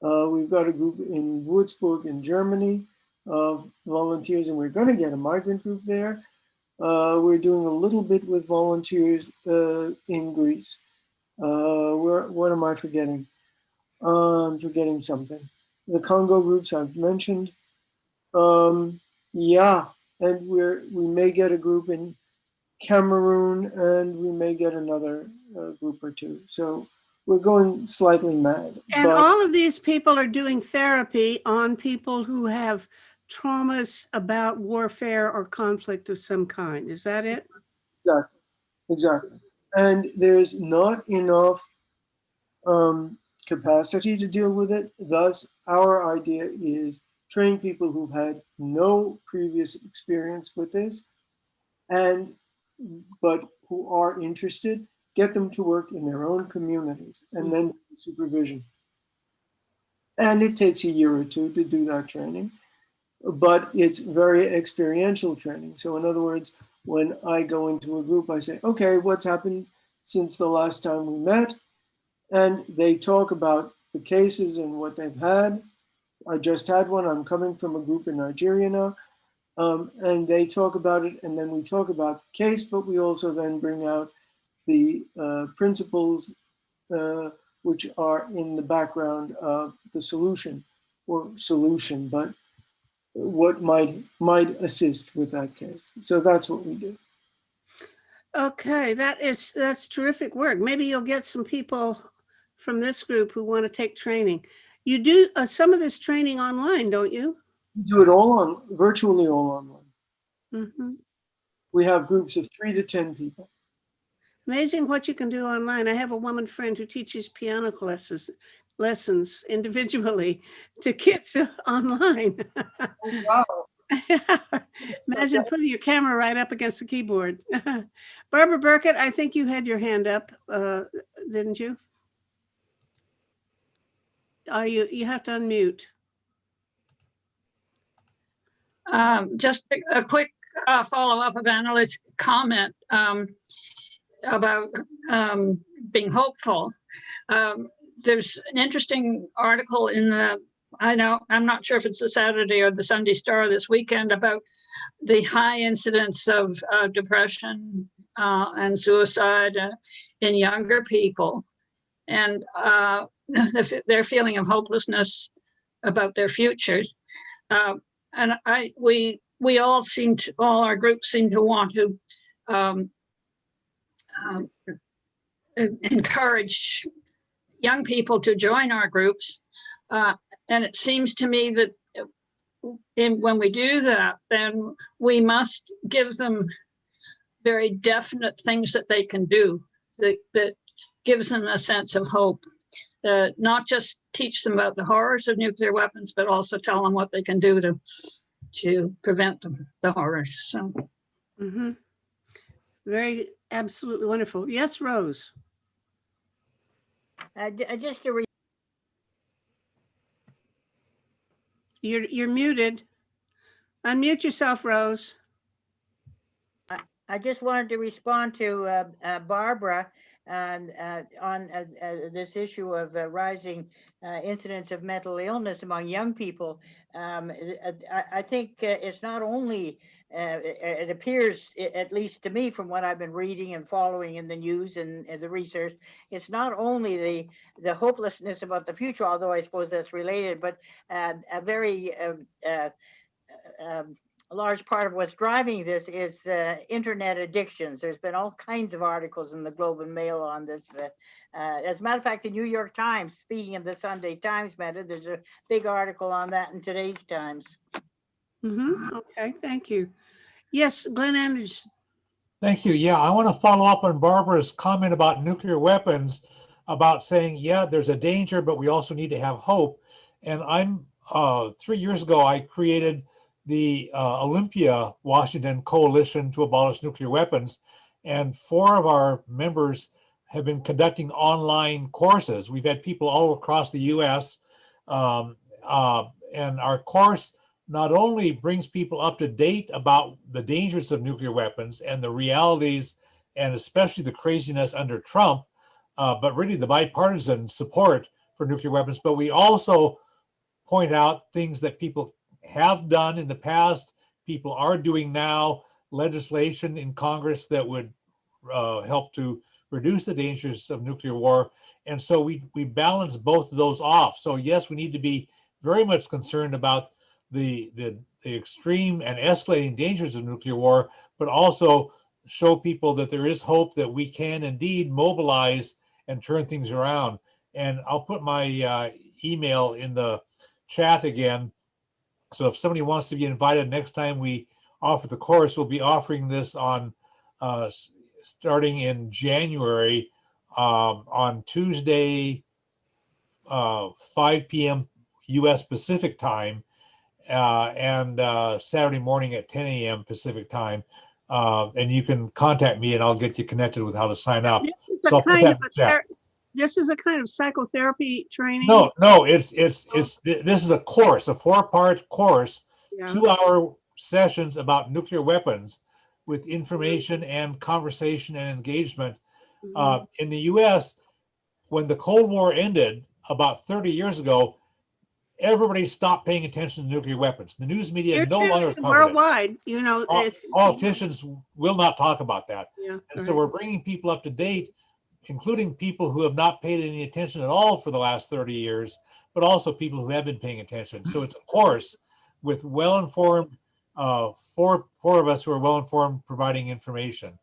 [SPEAKER 21] We've got a group in Würzburg in Germany of volunteers, and we're going to get a migrant group there. We're doing a little bit with volunteers in Greece. What am I forgetting? I'm forgetting something. The Congo groups I've mentioned. Yeah, and we may get a group in Cameroon, and we may get another group or two. So we're going slightly mad.
[SPEAKER 1] And all of these people are doing therapy on people who have traumas about warfare or conflict of some kind. Is that it?
[SPEAKER 21] Exactly. And there's not enough capacity to deal with it. Thus, our idea is train people who've had no previous experience with this, but who are interested, get them to work in their own communities, and then supervision. And it takes a year or two to do that training, but it's very experiential training. So in other words, when I go into a group, I say, okay, what's happened since the last time we met? And they talk about the cases and what they've had. I just had one. I'm coming from a group in Nigeria now. And they talk about it, and then we talk about the case, but we also then bring out the principles which are in the background of the solution, but what might assist with that case. So that's what we do.
[SPEAKER 1] Okay, that's terrific work. Maybe you'll get some people from this group who want to take training. You do some of this training online, don't you?
[SPEAKER 21] We do it virtually all online.
[SPEAKER 1] Mm-hmm.
[SPEAKER 21] We have groups of 3 to 10 people.
[SPEAKER 1] Amazing what you can do online. I have a woman friend who teaches piano lessons individually to kids online.
[SPEAKER 21] Oh, wow.
[SPEAKER 1] Imagine putting your camera right up against the keyboard. Barbara Burkett, I think you had your hand up, didn't you? You have to unmute.
[SPEAKER 19] Just a quick follow-up of Annalise' comment about being hopeful. There's an interesting article in I'm not sure if it's the Saturday or the Sunday Star this weekend, about the high incidence of depression and suicide in younger people, and their feeling of hopelessness about their future. And we all all our groups seem to want to encourage young people to join our groups. And it seems to me that when we do that, then we must give them very definite things that they can do that gives them a sense of hope. Not just teach them about the horrors of nuclear weapons, but also tell them what they can do to prevent the horrors. So,
[SPEAKER 1] very absolutely wonderful. Yes, Rose.
[SPEAKER 4] Just to
[SPEAKER 1] You're muted. Unmute yourself, Rose.
[SPEAKER 4] I just wanted to respond to Barbara on this issue of rising incidence of mental illness among young people. I think it's not only, it appears, at least to me from what I've been reading and following in the news and the research, it's not only the hopelessness about the future, although I suppose that's related, but a very a large part of what's driving this is internet addictions. There's been all kinds of articles in the Globe and Mail on this. As a matter of fact, the New York Times, speaking of the Sunday Times, Metta, there's a big article on that in today's Times.
[SPEAKER 1] Okay, thank you. Yes, Glenn Anderson.
[SPEAKER 7] Thank you. Yeah, I want to follow up on Barbara's comment about nuclear weapons, about saying, yeah, there's a danger, but we also need to have hope. And I'm 3 years ago, I created the Olympia Washington Coalition to Abolish Nuclear Weapons. And 4 of our members have been conducting online courses. We've had people all across the US. And our course not only brings people up to date about the dangers of nuclear weapons and the realities, and especially the craziness under Trump, but really the bipartisan support for nuclear weapons, but we also point out things that people have done in the past, people are doing now, legislation in Congress that would help to reduce the dangers of nuclear war. And so we balance both of those off. So yes, we need to be very much concerned about the extreme and escalating dangers of nuclear war, but also show people that there is hope, that we can indeed mobilize and turn things around. And I'll put my email in the chat again. So if somebody wants to be invited next time we offer the course, we'll be offering this on starting in January on Tuesday, 5 p.m. U.S. Pacific time, and Saturday morning at 10 a.m. Pacific time. And you can contact me and I'll get you connected with how to sign up.
[SPEAKER 1] This is
[SPEAKER 7] So
[SPEAKER 1] a
[SPEAKER 7] I'll put
[SPEAKER 1] kind
[SPEAKER 7] that
[SPEAKER 1] of
[SPEAKER 7] in the chat.
[SPEAKER 1] this is a kind of psychotherapy training.
[SPEAKER 7] No, this is a course, a 4-part course,
[SPEAKER 1] Yeah.
[SPEAKER 7] 2-hour sessions about nuclear weapons with information and conversation and engagement. In the US, when the Cold War ended about 30 years ago, everybody stopped paying attention to nuclear weapons. The news media
[SPEAKER 1] Here
[SPEAKER 7] no
[SPEAKER 1] too,
[SPEAKER 7] longer
[SPEAKER 1] it's
[SPEAKER 7] covered it.
[SPEAKER 1] worldwide, you know, it's
[SPEAKER 7] Politicians will not talk about that.
[SPEAKER 1] yeah.
[SPEAKER 7] And so we're bringing people up to date, including people who have not paid any attention at all for the last 30 years, but also people who have been paying attention. So it's a course with well-informed, four of us who are well-informed, providing information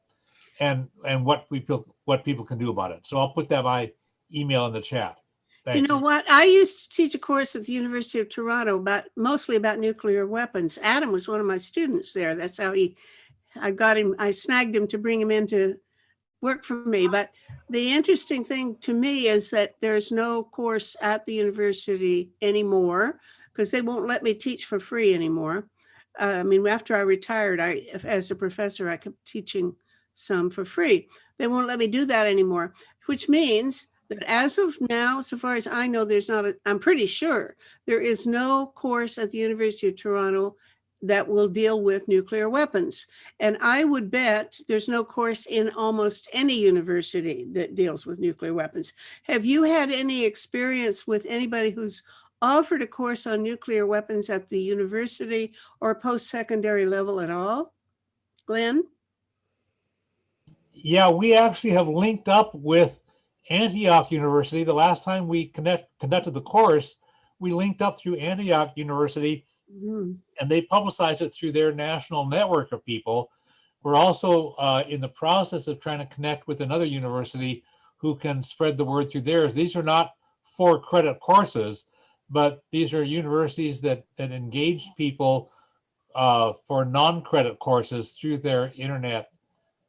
[SPEAKER 7] and what people can do about it. So I'll put that by email in the chat. Thanks.
[SPEAKER 1] You know what? I used to teach a course at the University of Toronto mostly about nuclear weapons. Adam was one of my students there. That's how I snagged him to bring him in to work for me. But the interesting thing to me is that there's no course at the university anymore because they won't let me teach for free anymore. I mean, after I retired, as a professor, I kept teaching some for free. They won't let me do that anymore, which means that as of now, so far as I know, I'm pretty sure there is no course at the University of Toronto that will deal with nuclear weapons. And I would bet there's no course in almost any university that deals with nuclear weapons. Have you had any experience with anybody who's offered a course on nuclear weapons at the university or post-secondary level at all? Glenn?
[SPEAKER 7] Yeah, we actually have linked up with Antioch University. The last time we conducted the course, we linked up through Antioch University, and they publicized it through their national network of people. We're also in the process of trying to connect with another university who can spread the word through theirs. These are not 4-credit courses, but these are universities that engage people for non-credit courses through their internet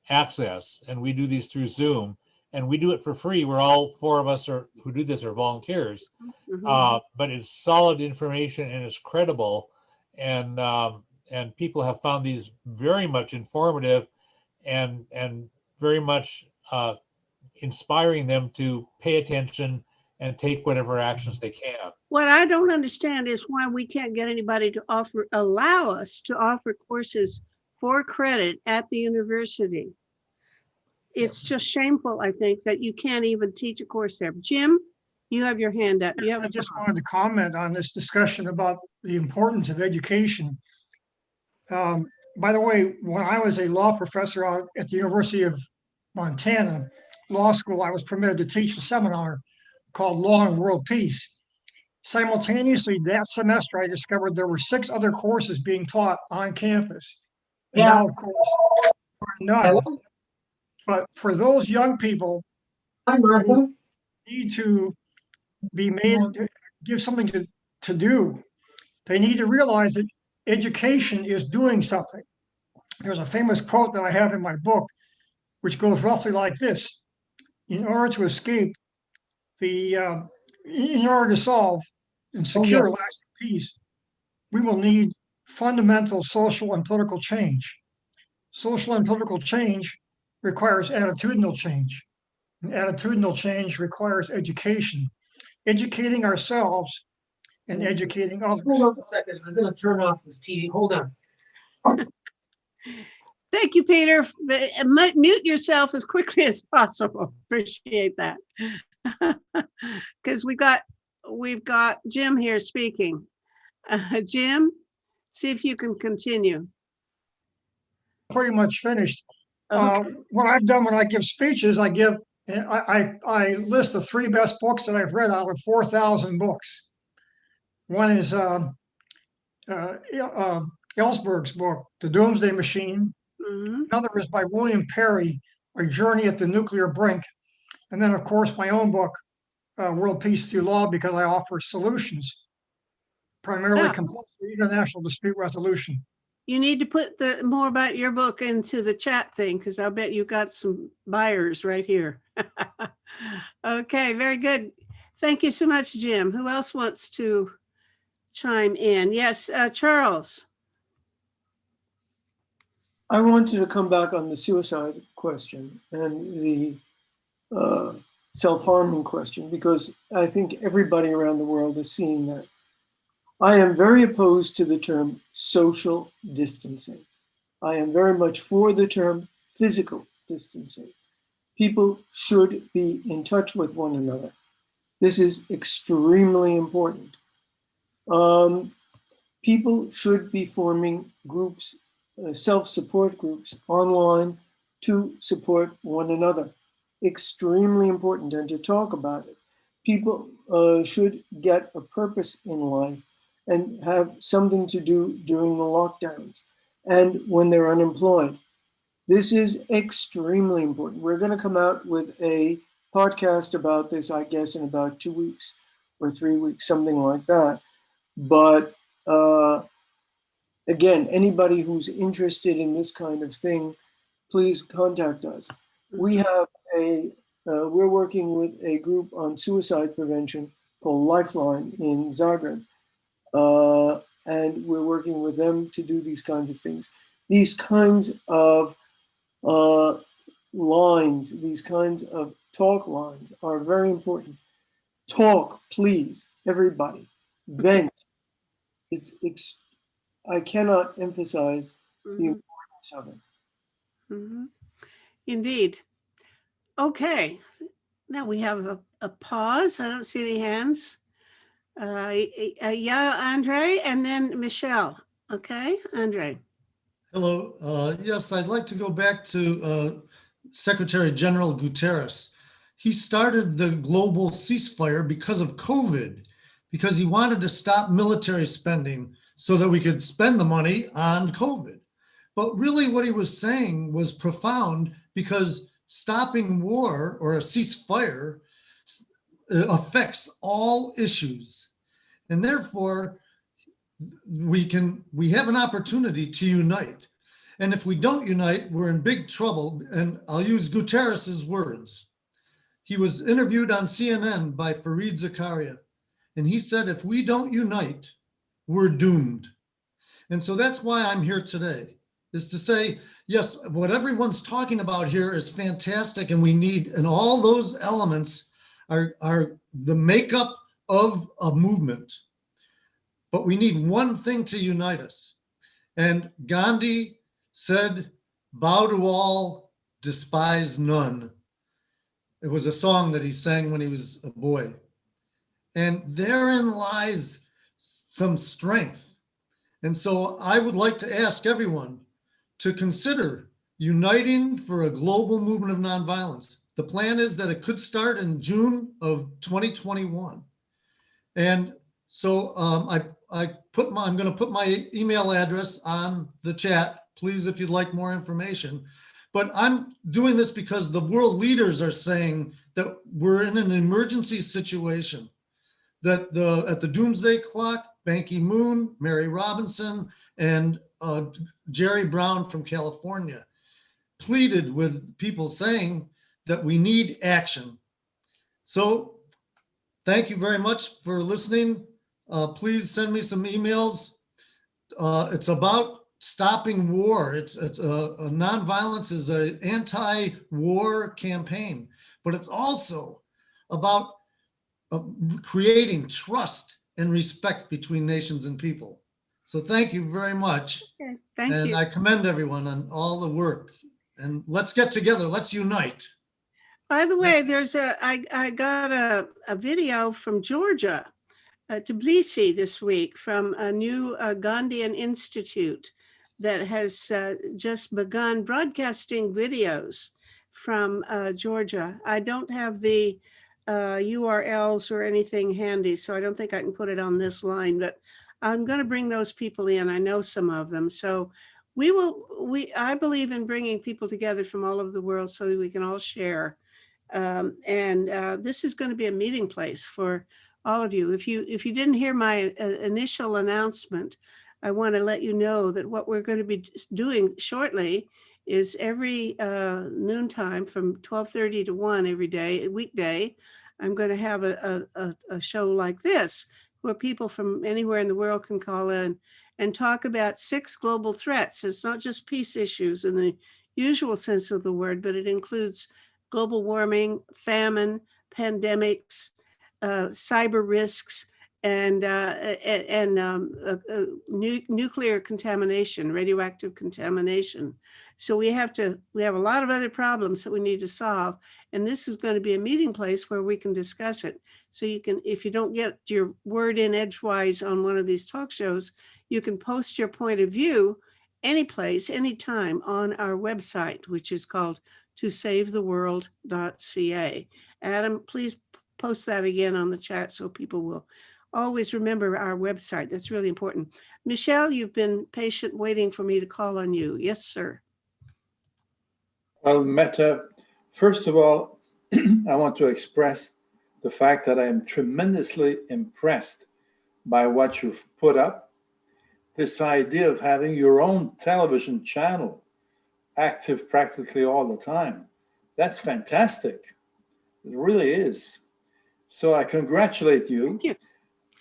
[SPEAKER 7] access. And we do these through Zoom. And we do it for free. We're all 4 of us who do this are volunteers, but it's solid information and it's credible, and people have found these very much informative and very much inspiring them to pay attention and take whatever actions they can.
[SPEAKER 1] What I don't understand is why we can't get anybody to allow us to offer courses for credit at the university. It's just shameful, I think, that you can't even teach a course there. Jim, you have your hand up.
[SPEAKER 14] I just wanted to comment on this discussion about the importance of education. By the way, when I was a law professor at the University of Montana Law School, I was permitted to teach a seminar called Law and World Peace. Simultaneously, that semester, I discovered there were 6 other courses being taught on campus. And now, of course, none. But for those young people who need to be made, give something to do, they need to realize that education is doing something. There's a famous quote that I have in my book, which goes roughly like this: in order to escape in order to solve and secure lasting peace, we will need fundamental social and political change. Social and political change requires attitudinal change. And attitudinal change requires education, educating ourselves and educating others.
[SPEAKER 3] Hold on a second. I'm going to turn off this TV. Hold on.
[SPEAKER 1] Thank you, Peter. Mute yourself as quickly as possible. Appreciate that. Because we've got Jim here speaking. Jim, see if you can continue.
[SPEAKER 14] Pretty much finished. What I've done when I give speeches, I list the 3 best books that I've read out of 4,000 books. One is Ellsberg's book, The Doomsday Machine. Another is by William Perry, A Journey at the Nuclear Brink. And then, of course, my own book, World Peace Through Law, because I offer solutions, primarily compulsory international dispute resolution.
[SPEAKER 1] You need to put more about your book into the chat thing, because I'll bet you got some buyers right here. Okay, very good. Thank you so much, Jim. Who else wants to chime in? Yes, Charles.
[SPEAKER 21] I wanted to come back on the suicide question and the self-harming question, because I think everybody around the world is seeing that. I am very opposed to the term social distancing. I am very much for the term physical distancing. People should be in touch with one another. This is extremely important. People should be forming groups, self-support groups online to support one another. Extremely important, and to talk about it. People should get a purpose in life and have something to do during the lockdowns and when they're unemployed. This is extremely important. We're going to come out with a podcast about this, I guess, in about 2 weeks or 3 weeks, something like that. But again, anybody who's interested in this kind of thing, please contact us. We have we're working with a group on suicide prevention called Lifeline in Zagreb. And we're working with them to do these kinds of things. These kinds of lines, these kinds of talk lines are very important. Talk, please, everybody. Vent. I cannot emphasize the importance of it.
[SPEAKER 1] Indeed. Okay. Now we have a pause. I don't see any hands. Yeah, Andre, and then Michelle. Okay, Andre.
[SPEAKER 13] Hello. Yes, I'd like to go back to Secretary General Guterres. He started the global ceasefire because of COVID, because he wanted to stop military spending so that we could spend the money on COVID. But really what he was saying was profound, because stopping war or a ceasefire affects all issues. And therefore, we have an opportunity to unite. And if we don't unite, we're in big trouble. And I'll use Guterres's words. He was interviewed on CNN by Fareed Zakaria. And he said, if we don't unite, we're doomed. And so that's why I'm here today, is to say, yes, what everyone's talking about here is fantastic. And we need, and all those elements are the makeup of a movement. But we need one thing to unite us. And Gandhi said, bow to all, despise none. It was a song that he sang when he was a boy. And therein lies some strength. And so I would like to ask everyone to consider uniting for a global movement of nonviolence. The plan is that it could start in June of 2021. And so I'm going to put my email address on the chat, please, if you'd like more information. But I'm doing this because the world leaders are saying that we're in an emergency situation, that at the doomsday clock, Ban Ki-moon, Mary Robinson, and Jerry Brown from California pleaded with people saying that we need action. So thank you very much for listening. Please send me some emails. It's about stopping war. It's nonviolence is an anti-war campaign, but it's also about creating trust and respect between nations and people. So thank you very much.
[SPEAKER 1] Okay, thank you.
[SPEAKER 13] And I commend everyone on all the work. And let's get together. Let's unite.
[SPEAKER 1] By the way, I got a video from Georgia, Tbilisi this week, from a new Gandhian Institute that has just begun broadcasting videos from Georgia. I don't have the URLs or anything handy, so I don't think I can put it on this line, but I'm going to bring those people in. I know some of them. So I believe in bringing people together from all over the world so that we can all share. This is going to be a meeting place for all of you. If you didn't hear my initial announcement, I want to let you know that what we're going to be doing shortly is every noontime from 12:30 to 1 every day, weekday, I'm going to have a show like this where people from anywhere in the world can call in and talk about 6 global threats. It's not just peace issues in the usual sense of the word, but it includes global warming, famine, pandemics, cyber risks, and nuclear contamination, radioactive contamination. So we have a lot of other problems that we need to solve. And this is going to be a meeting place where we can discuss it. So you can, if you don't get your word in edgewise on one of these talk shows, you can post your point of view any place, anytime on our website, which is called tosavetheworld.ca. Adam, please post that again on the chat so people will always remember our website. That's really important. Michelle, you've been patient waiting for me to call on you. Yes, sir.
[SPEAKER 18] Well, Metta, first of all, I want to express the fact that I am tremendously impressed by what you've put up. This idea of having your own television channel active practically all the time. That's fantastic. It really is. So I congratulate you.
[SPEAKER 1] Thank you.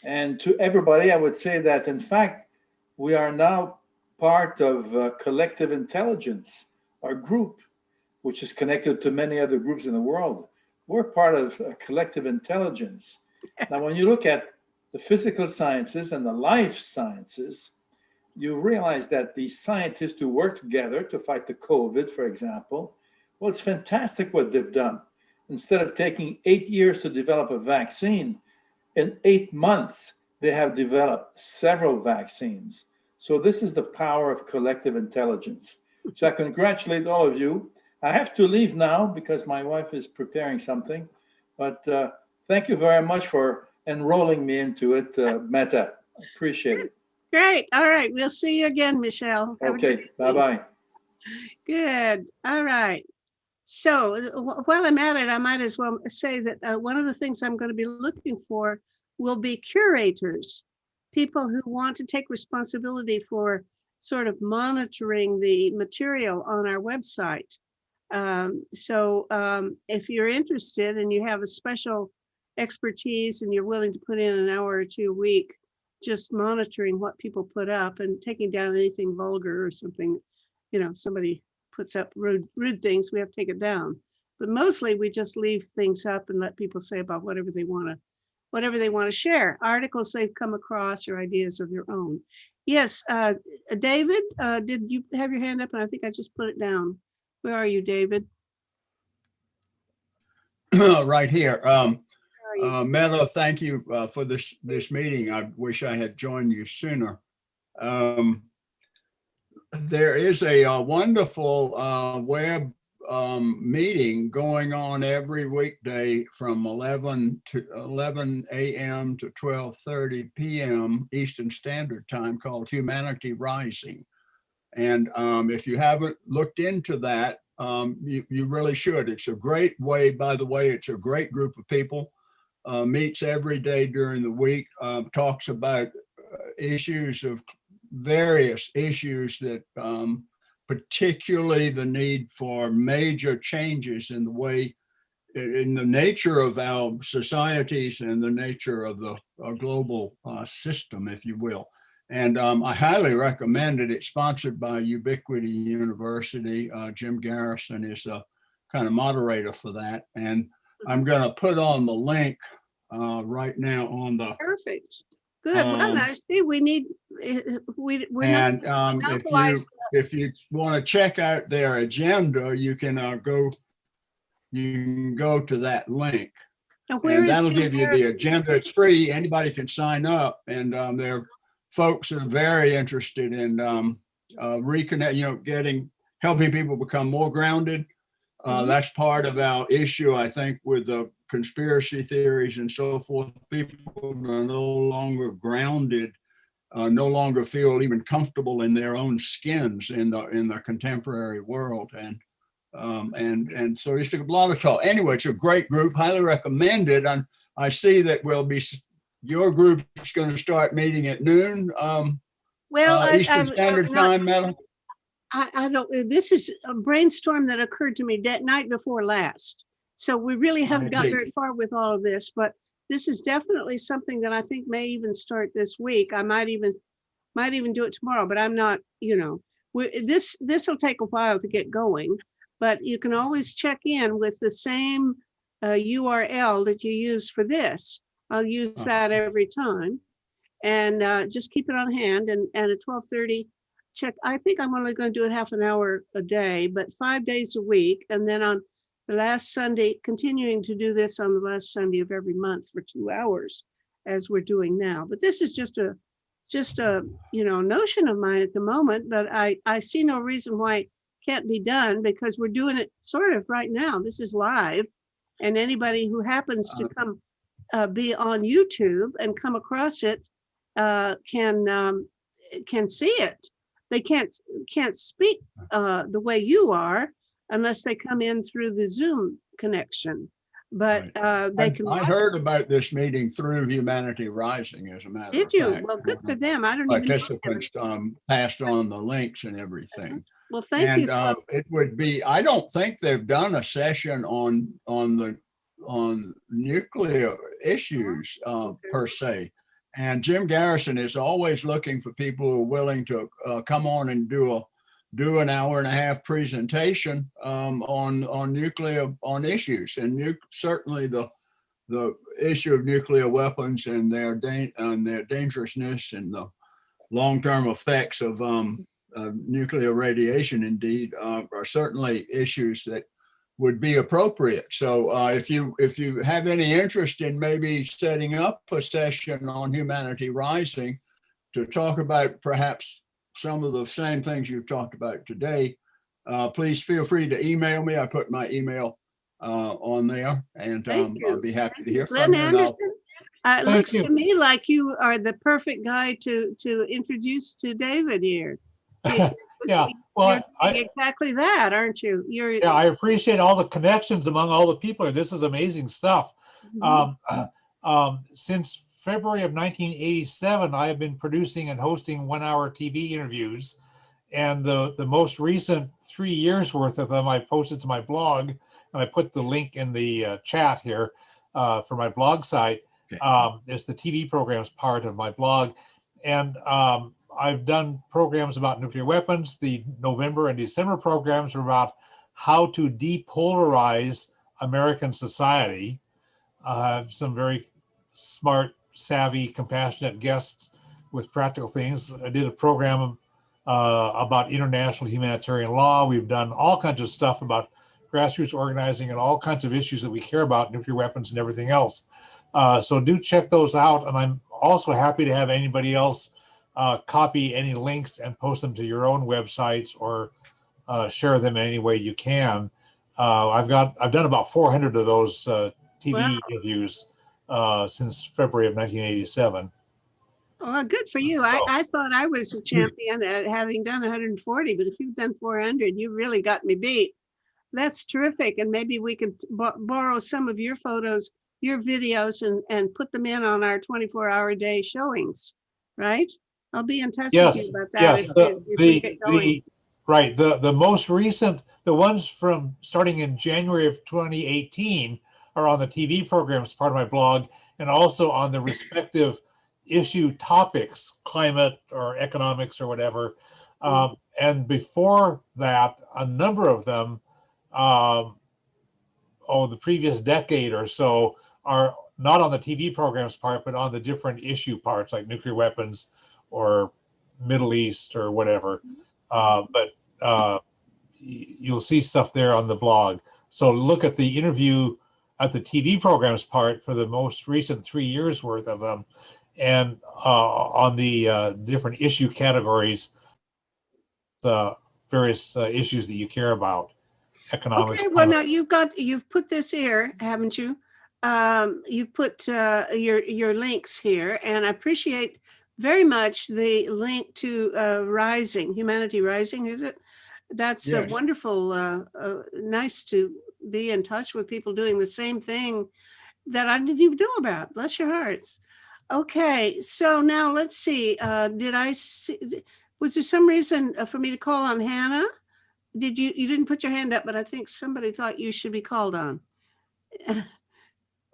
[SPEAKER 18] And to everybody, I would say that, in fact, we are now part of Collective Intelligence, our group, which is connected to many other groups in the world. We're part of Collective Intelligence. Now, when you look at the physical sciences and the life sciences, you realize that these scientists who work together to fight the COVID, for example, well, it's fantastic what they've done. Instead of taking 8 years to develop a vaccine, in 8 months, they have developed several vaccines. So this is the power of collective intelligence. So I congratulate all of you. I have to leave now because my wife is preparing something, but thank you very much for enrolling me into it, Metta. Appreciate it.
[SPEAKER 1] Great. All right. We'll see you again, Michelle.
[SPEAKER 18] Okay. Bye-bye.
[SPEAKER 1] Good. All right. So while I'm at it, I might as well say that one of the things I'm going to be looking for will be curators, people who want to take responsibility for sort of monitoring the material on our website. If you're interested and you have a special expertise and you're willing to put in an hour or 2 a week, just monitoring what people put up and taking down anything vulgar or something, somebody puts up rude things, we have to take it down. But mostly we just leave things up and let people say about whatever they want to share, articles they've come across or ideas of their own. Yes, David, did you have your hand up? And I think I just put it down. Where are you, David?
[SPEAKER 20] Right here. Metta, thank you for this meeting. I wish I had joined you sooner. There is a wonderful web meeting going on every weekday from 11 a.m. to 12:30 p.m. Eastern Standard Time called Humanity Rising. And if you haven't looked into that, you really should. It's a great way, by the way, it's a great group of people, meets every day during the week, talks about various issues that particularly the need for major changes in the nature of our societies and the nature of the global system, if you will. And I highly recommend it. It's sponsored by Ubiquity University. Jim Garrison is a kind of moderator for that. And I'm going to put on the link right now on the.
[SPEAKER 1] Perfect. Good. Well, I see we need, we're
[SPEAKER 20] and
[SPEAKER 1] not
[SPEAKER 20] if you want to check out their agenda, you can go to that link.
[SPEAKER 1] And that'll
[SPEAKER 20] give you the agenda. It's free. Anybody can sign up, and they're folks are very interested in reconnect, helping people become more grounded. That's part of our issue, I think, with the conspiracy theories and so forth. People are no longer grounded, no longer feel even comfortable in their own skins in the contemporary world, and so it's a lot of talk. Anyway, it's a great group, highly recommended. And I see that your group is going to start meeting at noon. Eastern Standard Time, Metta.
[SPEAKER 1] I don't. This is a brainstorm that occurred to me that night before last. So we really haven't got very far with all of this, but this is definitely something that I think may even start this week. I might Might even do it tomorrow, but I'm not, you know, this will take a while to get going, but you can always check in with the same URL that you use for this. I'll use that every time, and just keep it on hand. And at 12:30, check. I think I'm only going to do it half an hour a day, but 5 days a week. And then on the last Sunday, continuing to do this on the last Sunday of every month for 2 hours, as we're doing now. But this is just a you know, notion of mine at the moment, but I see no reason why it can't be done, because we're doing it sort of right now. This is live, and anybody who happens to come be on YouTube and come across it can see it. They can't speak the way you are unless they come in through the Zoom connection. But they can.
[SPEAKER 20] I heard about this meeting through Humanity Rising, as a matter of fact.
[SPEAKER 1] Did you? Well, good for them. I don't even know.
[SPEAKER 20] Participants passed on the links and everything.
[SPEAKER 1] Well, thank you.
[SPEAKER 20] It would be. I don't think they've done a session on nuclear issues per se. And Jim Garrison is always looking for people who are willing to come on and do an hour-and-a-half presentation on nuclear issues, and certainly the issue of nuclear weapons and their dangerousness and the long-term effects of nuclear radiation. Indeed, are certainly issues that would be appropriate. So if you have any interest in maybe setting up a session on Humanity Rising to talk about perhaps some of the same things you've talked about today, please feel free to email me. I put my email on there, and I'll be happy to hear from you.
[SPEAKER 1] Anderson, it looks to me like you are the perfect guy to introduce to David here.
[SPEAKER 7] Yeah, well,
[SPEAKER 1] exactly that, aren't you?
[SPEAKER 7] Yeah, I appreciate all the connections among all the people here. This is amazing stuff. Since February of 1987, I have been producing and hosting 1-hour TV interviews, and the most recent 3 years worth of them I posted to my blog, and I put the link in the chat here for my blog site. It's the TV programs part of my blog, and I've done programs about nuclear weapons. The November and December programs are about how to depolarize American society. I have some very smart, savvy, compassionate guests with practical things. I did a program about international humanitarian law. We've done all kinds of stuff about grassroots organizing and all kinds of issues that we care about, nuclear weapons and everything else. So do check those out. And I'm also happy to have anybody else copy any links and post them to your own websites, or share them any way you can. I've done about 400 of those TV interviews since February of 1987.
[SPEAKER 1] Well, good for you. I thought I was a champion at having done 140, but if you've done 400, you really got me beat. That's terrific. And maybe we could borrow some of your photos, your videos, and put them in on our 24-hour-a-day showings, right? I'll be in touch with you about that.
[SPEAKER 7] Yes,
[SPEAKER 1] if we get going.
[SPEAKER 7] Right. The most recent, the ones from starting in January of 2018 are on the TV programs part of my blog, and also on the respective issue topics, climate or economics or whatever. And before that, a number of them, the previous decade or so, are not on the TV programs part, but on the different issue parts, like nuclear weapons or Middle East or whatever. But you'll see stuff there on the blog. So look at the interview at the TV programs part for the most recent 3 years worth of them, and on the different issue categories, the various issues that you care about, economics.
[SPEAKER 1] Okay, well now you've put this here, haven't you? You've put your links here, and I appreciate very much the link to Rising, Humanity Rising, is it? That's wonderful. Nice to be in touch with people doing the same thing that I didn't even know about. Bless your hearts. Okay, so now let's see. Was there some reason for me to call on Hannah? You didn't put your hand up, but I think somebody thought you should be called on.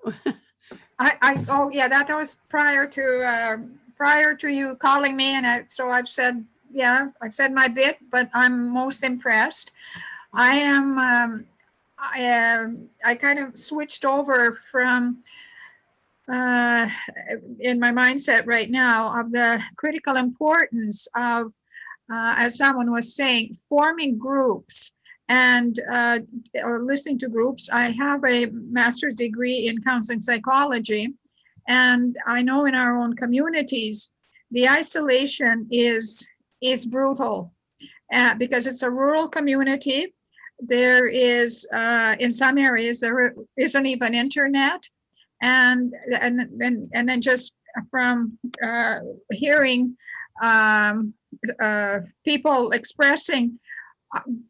[SPEAKER 17] Oh yeah, that was prior to prior to you calling me, and so I've said, yeah, I've said my bit, but I'm most impressed. I am, I kind of switched over from, in my mindset right now, of the critical importance of, as someone was saying, forming groups and listening to groups. I have a master's degree in counseling psychology, and I know in our own communities, the isolation is brutal because it's a rural community. There is, in some areas, there isn't even internet. And then just from hearing people expressing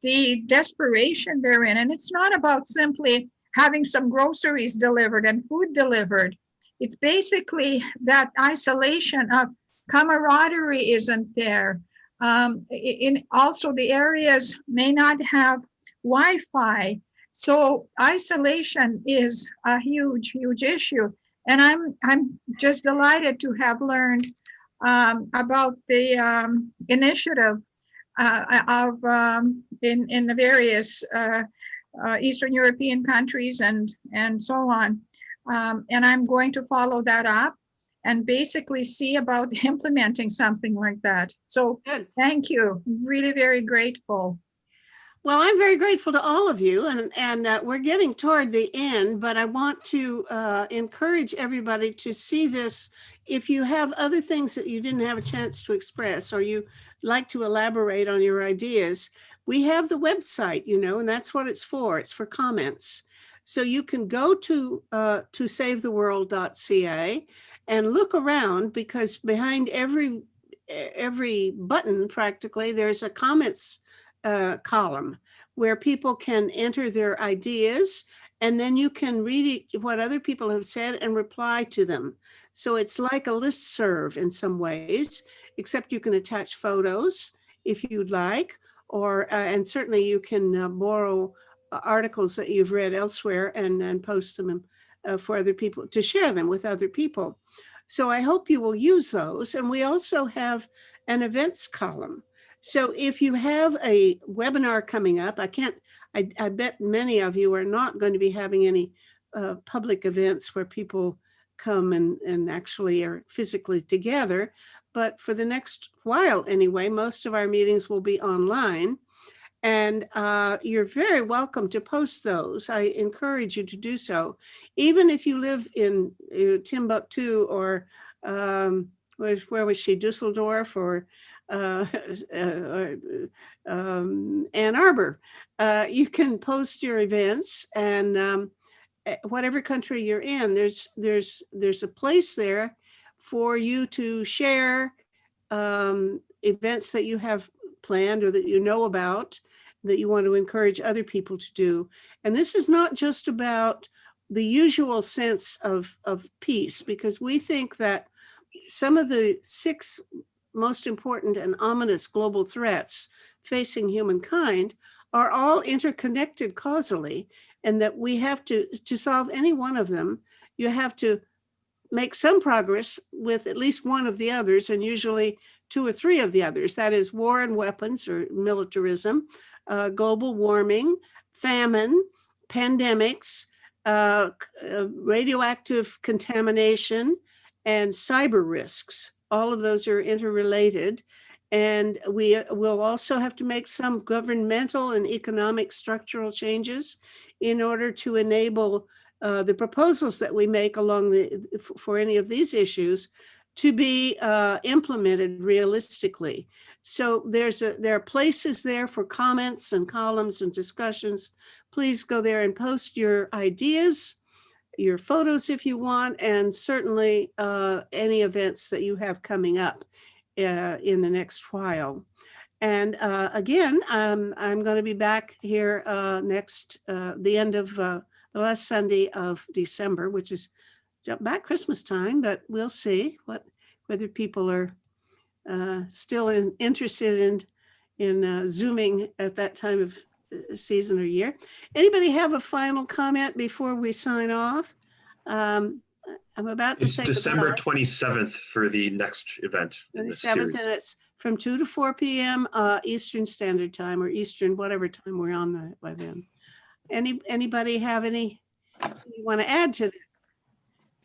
[SPEAKER 17] the desperation they're in, and it's not about simply having some groceries delivered and food delivered. It's basically that isolation of camaraderie isn't there. Also, the areas may not have Wi-Fi. So isolation is a huge, huge issue. And I'm just delighted to have learned about the initiative of in the various Eastern European countries and so on. And I'm going to follow that up and basically see about implementing something like that. So thank you. Really very grateful.
[SPEAKER 1] Well, I'm very grateful to all of you, and we're getting toward the end, but I want to encourage everybody to see this. If you have other things that you didn't have a chance to express, or you like to elaborate on your ideas, we have the website, and that's what it's for. It's for comments. So you can go to savetheworld.ca and look around, because behind every button, practically, there's a comments column where people can enter their ideas, and then you can read what other people have said and reply to them. So it's like a listserv in some ways, except you can attach photos if you'd like, or and certainly you can borrow articles that you've read elsewhere and post them for other people to share them with other people. So I hope you will use those. And we also have an events column. So if you have a webinar coming up, I bet many of you are not going to be having any public events where people come and actually are physically together. But for the next while anyway, most of our meetings will be online. And you're very welcome to post those. I encourage you to do so. Even if you live in Timbuktu or where was she, Dusseldorf or Ann Arbor, you can post your events, and whatever country you're in, there's a place there for you to share events that you have planned or that you know about, that you want to encourage other people to do. And this is not just about the usual sense of peace, because we think that some of the 6 most important and ominous global threats facing humankind are all interconnected causally, and that we have to solve any one of them, you have to make some progress with at least one of the others, and usually 2 or 3 of the others. That is war and weapons or militarism, global warming, famine, pandemics, radioactive contamination, and cyber risks. All of those are interrelated. And we will also have to make some governmental and economic structural changes in order to enable the proposals that we make for any of these issues to be implemented realistically. So there are places there for comments and columns and discussions. Please go there and post your ideas, your photos if you want, and certainly any events that you have coming up in the next while. And again, I'm going to be back here the end of the last Sunday of December, which is back Christmas time, but we'll see whether people are still interested in Zooming at that time of season or year. Anybody have a final comment before we sign off? I'm about to
[SPEAKER 2] It's
[SPEAKER 1] say
[SPEAKER 2] December
[SPEAKER 1] goodbye.
[SPEAKER 2] 27th for the next event in
[SPEAKER 1] The
[SPEAKER 2] this
[SPEAKER 1] 7th,
[SPEAKER 2] series.
[SPEAKER 1] and it's from 2 to 4 p.m. Eastern Standard Time, or Eastern, whatever time we're on by then. Anybody have any you want to add to that?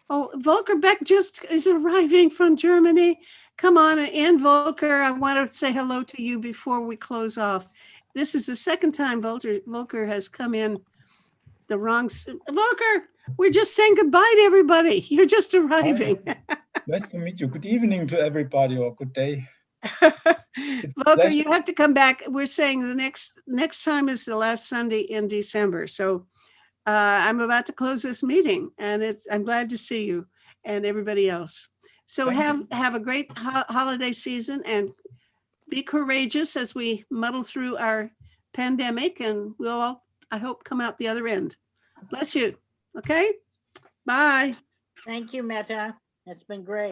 [SPEAKER 1] Oh, Volker Beck just is arriving from Germany. Come on, Ann Volker, I want to say hello to you before we close off. This is the second time Volker has come in the wrong. Volker, we're just saying goodbye to everybody. You're just arriving.
[SPEAKER 10] Nice to meet you. Good evening to everybody, or good day.
[SPEAKER 1] Volker, you have to come back. We're saying the next time is the last Sunday in December. So I'm about to close this meeting, and I'm glad to see you and everybody else. So have a great holiday season, and be courageous as we muddle through our pandemic, and we'll all, I hope, come out the other end. Bless you. Okay. Bye.
[SPEAKER 4] Thank you, Metta. It's been great.